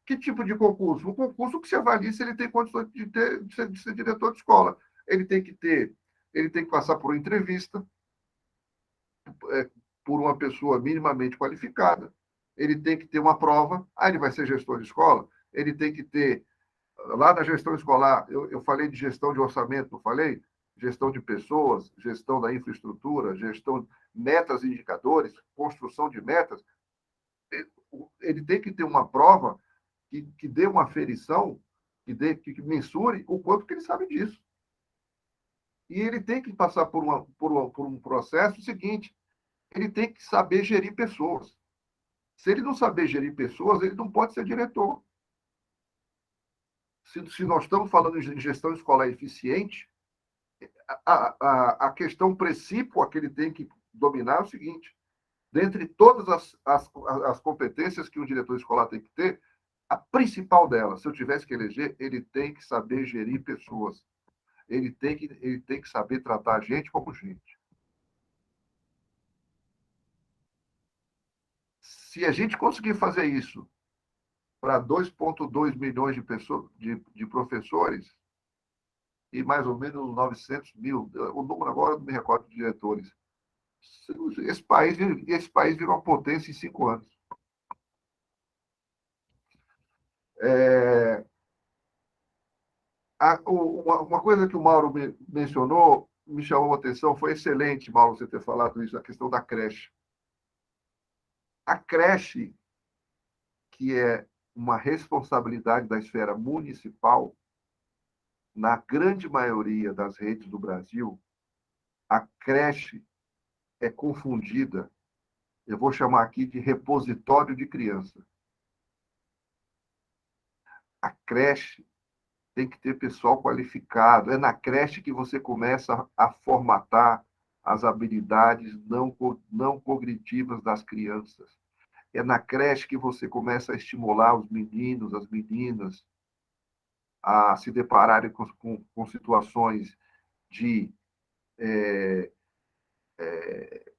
Que tipo de concurso? Um concurso que se avalie se ele tem condições de ser diretor de escola. Ele tem que passar por uma entrevista por uma pessoa minimamente qualificada. Ele tem que ter uma prova. Ele vai ser gestor de escola. Ele tem que ter, lá na gestão escolar, eu falei de gestão de orçamento, não falei? Gestão de pessoas, gestão da infraestrutura, gestão de metas e indicadores, construção de metas. Ele tem que ter uma prova que dê uma aferição, que mensure o quanto que ele sabe disso. E ele tem que passar por um processo seguinte: ele tem que saber gerir pessoas. Se ele não saber gerir pessoas, ele não pode ser diretor. Se nós estamos falando em gestão escolar eficiente, a questão precípua que ele tem que dominar é o seguinte: dentre todas as competências que um diretor escolar tem que ter, a principal delas, se eu tivesse que eleger, ele tem que saber gerir pessoas. Ele tem que saber tratar a gente como gente. Se a gente conseguir fazer isso para 2,2 milhões de pessoas, de professores, e mais ou menos 900 mil, o número agora não me recordo de diretores, esse país virou uma potência em 5 anos. Uma coisa que o Mauro mencionou, me chamou a atenção, foi excelente, Mauro, você ter falado isso, a questão da creche. A creche, que é uma responsabilidade da esfera municipal, na grande maioria das redes do Brasil, a creche é confundida, eu vou chamar aqui de repositório de criança. A creche tem que ter pessoal qualificado. É na creche que você começa a formatar as habilidades não cognitivas das crianças. É na creche que você começa a estimular os meninos, as meninas, a se depararem com situações de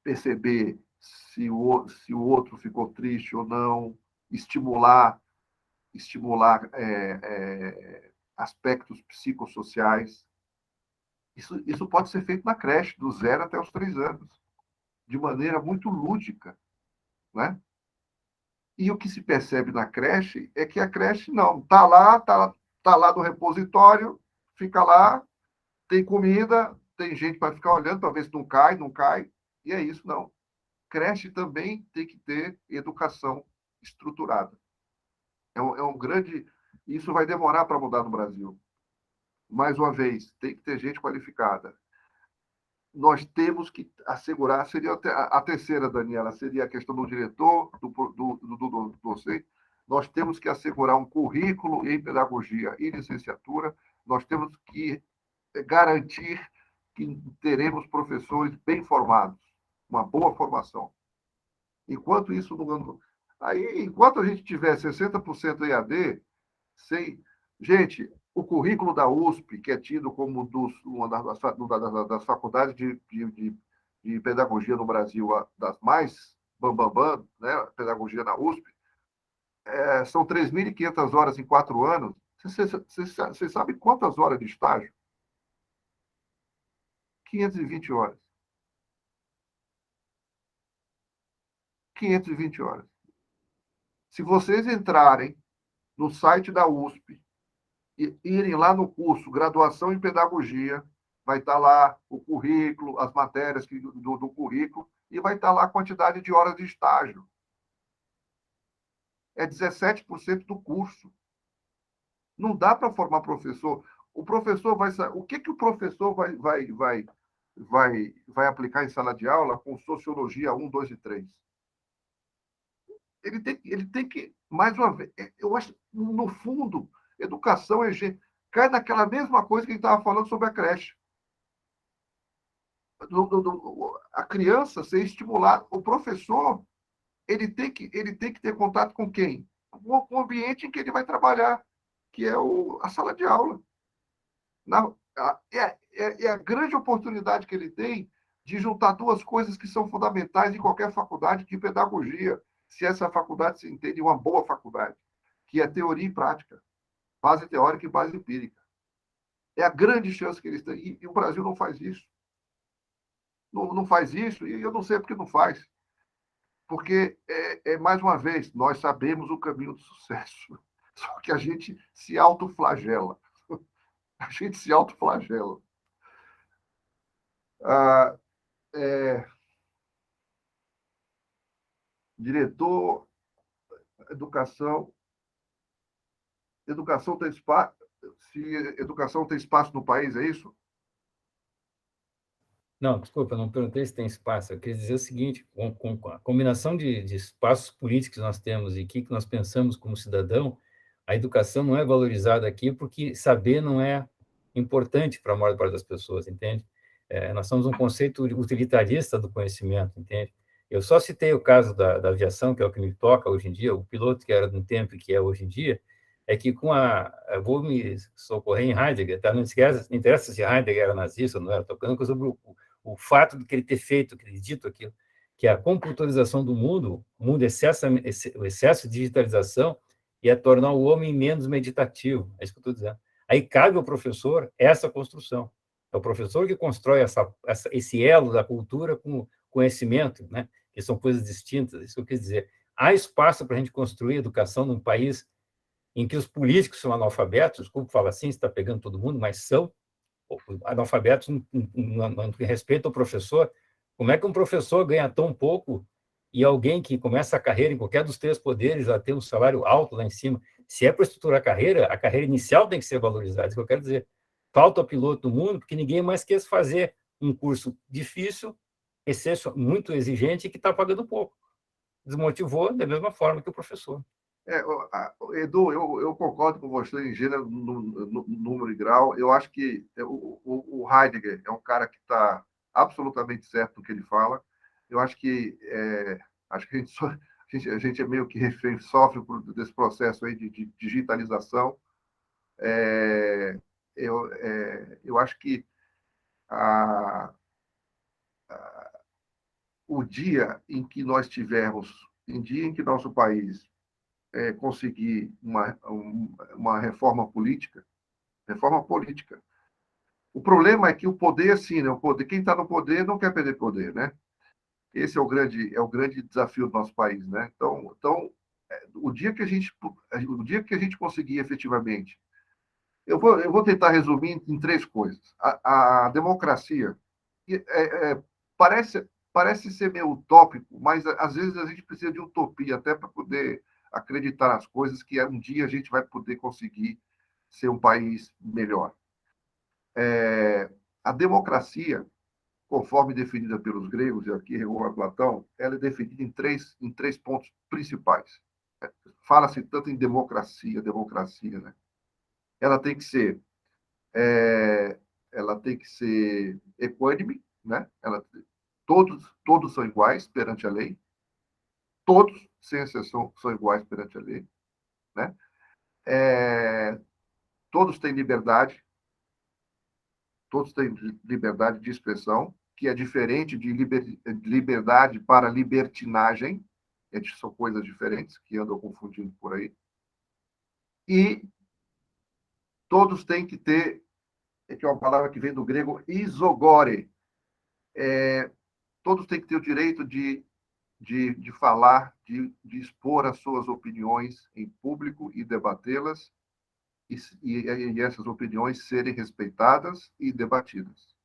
perceber se o outro ficou triste ou não, estimular aspectos psicossociais. Isso pode ser feito na creche, do 0 até os 3 anos, de maneira muito lúdica. Né? E o que se percebe na creche é que a creche não, está lá no repositório, fica lá, tem comida, tem gente para ficar olhando para ver se não cai, e é isso, não. Creche também tem que ter educação estruturada. É um grande... Isso vai demorar para mudar no Brasil. Mais uma vez, tem que ter gente qualificada. nós temos que assegurar, seria a terceira, Daniela, seria a questão do diretor, do docente. Nós temos que assegurar um currículo em pedagogia e licenciatura, nós temos que garantir que teremos professores bem formados, uma boa formação. Enquanto isso não... Aí, enquanto a gente tiver 60% EAD, sem... Gente, o currículo da USP, que é tido como uma das faculdades de pedagogia no Brasil, das mais bambambam, né? Pedagogia na USP, são 3.500 horas em 4 anos. Você sabe quantas horas de estágio? 520 horas. 520 horas. Se vocês entrarem no site da USP e irem lá no curso Graduação em Pedagogia, vai estar lá o currículo, as matérias do currículo, e vai estar lá a quantidade de horas de estágio. É 17% do curso. Não dá para formar professor. O professor vai... O que o professor vai aplicar em sala de aula com Sociologia 1, 2 e 3? Ele tem que, mais uma vez, eu acho, no fundo, educação cai naquela mesma coisa que a gente estava falando sobre a creche. A criança ser estimulada, o professor, ele tem que ter contato com quem? Com o ambiente em que ele vai trabalhar, que é a sala de aula. É a grande oportunidade que ele tem de juntar duas coisas que são fundamentais em qualquer faculdade, que é pedagogia, se essa faculdade se entende uma boa faculdade, que é teoria e prática, base teórica e base empírica. É a grande chance que eles têm. E o Brasil não faz isso. Não faz isso, e eu não sei por que não faz. Porque, mais uma vez, nós sabemos o caminho do sucesso, só que a gente se autoflagela. A gente se autoflagela. Diretor, educação tem espaço. Se educação tem espaço no país, é isso? Não, desculpa, não perguntei se tem espaço. Eu queria dizer o seguinte, com a combinação de espaços políticos que nós temos e que nós pensamos como cidadão, a educação não é valorizada aqui porque saber não é importante para a maior parte das pessoas, entende? Nós somos um conceito utilitarista do conhecimento, entende? Eu só citei o caso da aviação, que é o que me toca hoje em dia, o piloto que era de um tempo e que é hoje em dia, é que vou me socorrer em Heidegger, tá? Não interessa se Heidegger era nazista ou não era, tocando sobre o fato de que ele ter feito, que ele dito aquilo, que a computarização do mundo, o excesso de digitalização ia tornar o homem menos meditativo, é isso que eu estou dizendo. Aí cabe ao professor essa construção. É o professor que constrói esse elo da cultura com o conhecimento, né? Que são coisas distintas, isso que eu quis dizer. Há espaço para a gente construir educação num país em que os políticos são analfabetos, desculpa falar assim, está pegando todo mundo, mas são analfabetos no que respeita ao professor. Como é que um professor ganha tão pouco e alguém que começa a carreira em qualquer dos 3 poderes já tem um salário alto lá em cima? Se é para estruturar a carreira inicial tem que ser valorizada, isso que eu quero dizer. Falta piloto no mundo porque ninguém mais quer fazer um curso difícil, muito exigente e que está pagando pouco. Desmotivou da mesma forma que o professor. Edu, eu concordo com você em gênero, número e grau. Eu acho que o Heidegger é um cara que está absolutamente certo no que ele fala. Eu acho que a gente é meio que refém, sofre desse processo aí de digitalização. Eu acho que o dia em que nós tivermos, em dia em que nosso país conseguir uma reforma política. O problema é que o poder, sim, né? Quem está no poder não quer perder poder, né? Esse é o grande desafio do nosso país, né? Então, o dia que a gente conseguir efetivamente, eu vou tentar resumir em 3 coisas. A democracia parece ser meio utópico, mas às vezes a gente precisa de utopia até para poder acreditar nas coisas que um dia a gente vai poder conseguir ser um país melhor. A democracia conforme definida pelos gregos, e aqui a Platão, ela é definida em três pontos principais. Fala-se tanto em democracia, né? Ela tem que ser equânime, né? Todos são iguais perante a lei, todos, sem exceção, são iguais perante a lei, né? Todos têm liberdade de expressão, que é diferente de liberdade para libertinagem, são coisas diferentes que andam confundindo por aí, e todos têm que ter, que é uma palavra que vem do grego isogore, todos têm que ter o direito de falar, de expor as suas opiniões em público e debatê-las, e essas opiniões serem respeitadas e debatidas.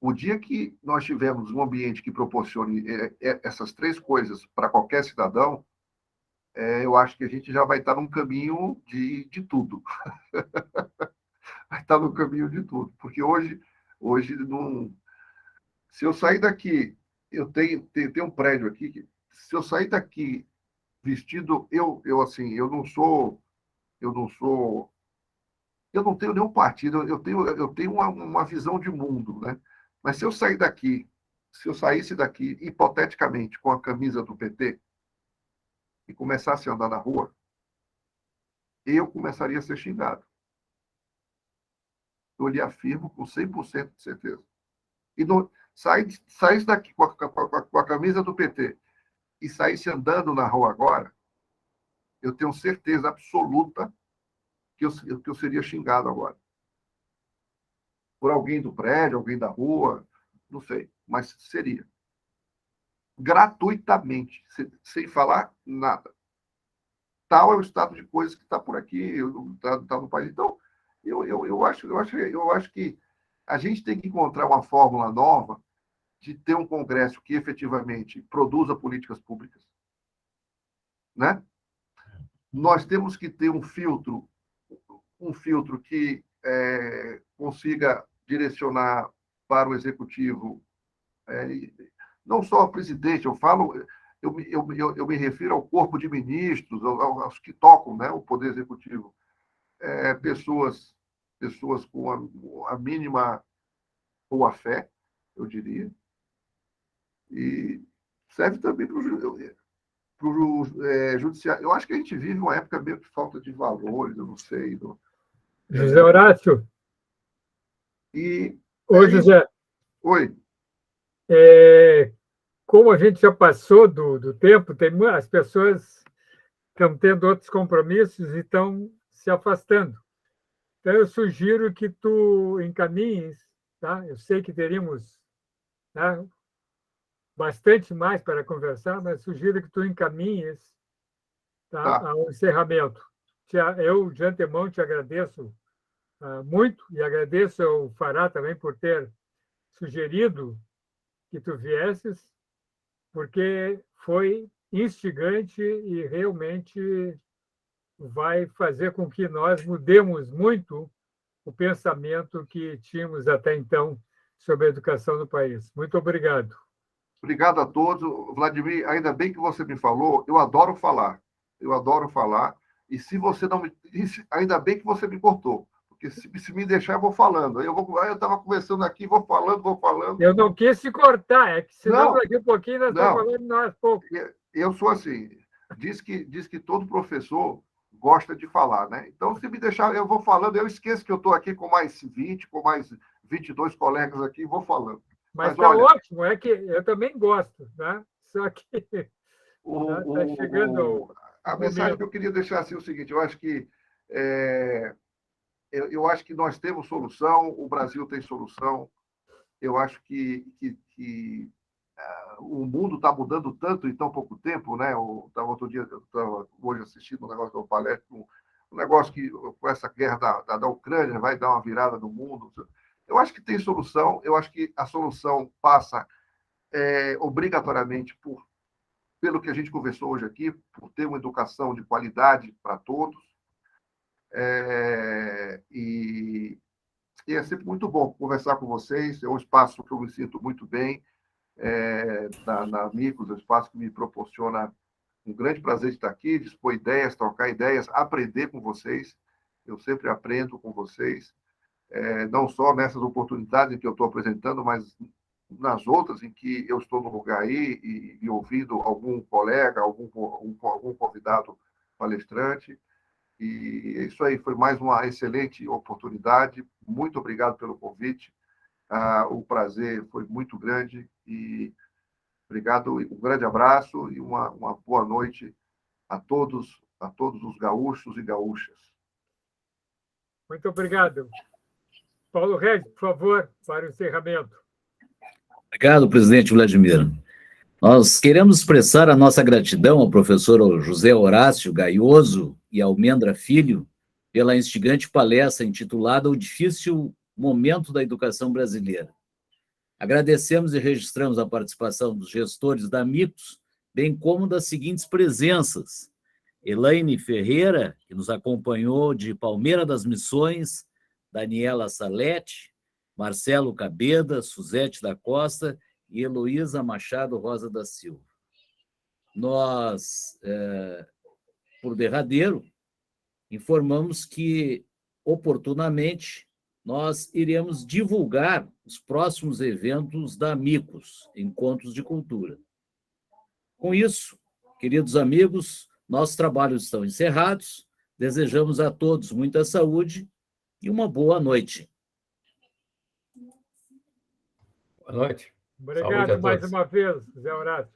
O dia que nós tivermos um ambiente que proporcione essas três coisas para qualquer cidadão, eu acho que a gente já vai estar num caminho de tudo. Vai estar no caminho de tudo. Porque hoje não... Se eu sair daqui, eu tenho um prédio aqui, que, se eu sair daqui vestido, eu não tenho nenhum partido, eu tenho uma visão de mundo, né? Mas se eu saísse daqui, hipoteticamente, com a camisa do PT e começasse a andar na rua, eu começaria a ser xingado. Eu lhe afirmo com 100% de certeza. E saísse daqui com a camisa do PT e saísse andando na rua agora, eu tenho certeza absoluta que eu seria xingado agora. Por alguém do prédio, alguém da rua, não sei, mas seria. Gratuitamente, sem falar nada. Tal é o estado de coisas que está por aqui, está no país. Então, eu acho que a gente tem que encontrar uma fórmula nova de ter um Congresso que efetivamente produza políticas públicas, né? Nós temos que ter um filtro que consiga direcionar para o executivo, não só o presidente, eu me refiro ao corpo de ministros, aos que tocam, né, o poder executivo, pessoas com a mínima boa fé, eu diria, e serve também para o judiciário. Eu acho que a gente vive uma época meio de falta de valores, eu não sei. José Horácio. Oi, José. Oi. Como a gente já passou do tempo, as pessoas estão tendo outros compromissos e estão se afastando. Então, eu sugiro que tu encaminhes, tá? Eu sei que teríamos, tá, bastante mais para conversar, mas sugiro que tu encaminhes, tá, ao encerramento. Eu, de antemão, te agradeço muito e agradeço ao Fará também por ter sugerido que tu viesses, porque foi instigante e realmente vai fazer com que nós mudemos muito o pensamento que tínhamos até então sobre a educação no país. Muito obrigado. Obrigado a todos. Vladimir, ainda bem que você me falou, eu adoro falar. E se você não me... Ainda bem que você me cortou. Porque se me deixar, eu vou falando. Eu estava conversando aqui, vou falando. Eu não quis te cortar, é que senão daqui a pouquinho nós estamos falando nós pouco. Eu sou assim. Diz que todo professor gosta de falar, né? Então, se me deixar, eu vou falando, eu esqueço que eu estou aqui com mais 20, com mais 22 colegas aqui, vou falando. Mas está ótimo, é que eu também gosto, né? Só que está chegando a mensagem que eu queria deixar assim, é o seguinte, eu acho que nós temos solução, o Brasil tem solução, eu acho que o mundo está mudando tanto em tão pouco tempo, né? Outro dia, eu estava hoje assistindo um negócio do palestra, um negócio que, com essa guerra da Ucrânia, vai dar uma virada no mundo. Eu acho que tem solução, eu acho que a solução passa obrigatoriamente pelo que a gente conversou hoje aqui, por ter uma educação de qualidade para todos, e E é sempre muito bom conversar com vocês. É um espaço que eu me sinto muito bem, na Amigos, é um espaço que me proporciona um grande prazer de estar aqui, dispor ideias, trocar ideias, aprender com vocês. Eu sempre aprendo com vocês, não só nessas oportunidades em que eu estou apresentando, mas nas outras em que eu estou no lugar aí e ouvindo algum colega, algum convidado palestrante. E isso aí foi mais uma excelente oportunidade. Muito obrigado pelo convite. O prazer foi muito grande e obrigado, um grande abraço e uma boa noite a todos os gaúchos e gaúchas. Muito obrigado. Paulo Regis, por favor, para o encerramento. Obrigado, presidente Vladimir. Nós queremos expressar a nossa gratidão ao professor José Horácio Gaioso e Almendra Filho pela instigante palestra intitulada O Difícil Momento da Educação Brasileira. Agradecemos e registramos a participação dos gestores da Amicus, bem como das seguintes presenças: Elaine Ferreira, que nos acompanhou de Palmeira das Missões, Daniela Salete, Marcelo Cabeda, Suzete da Costa e Heloísa Machado Rosa da Silva. Nós, por derradeiro, informamos que, oportunamente, nós iremos divulgar os próximos eventos da Amicus, Encontros de Cultura. Com isso, queridos amigos, nossos trabalhos estão encerrados. Desejamos a todos muita saúde e uma boa noite. Boa noite. Obrigado mais uma vez, José Horácio.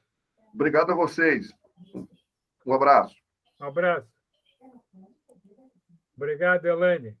Obrigado a vocês. Um abraço. Um abraço. Obrigado, Elaine.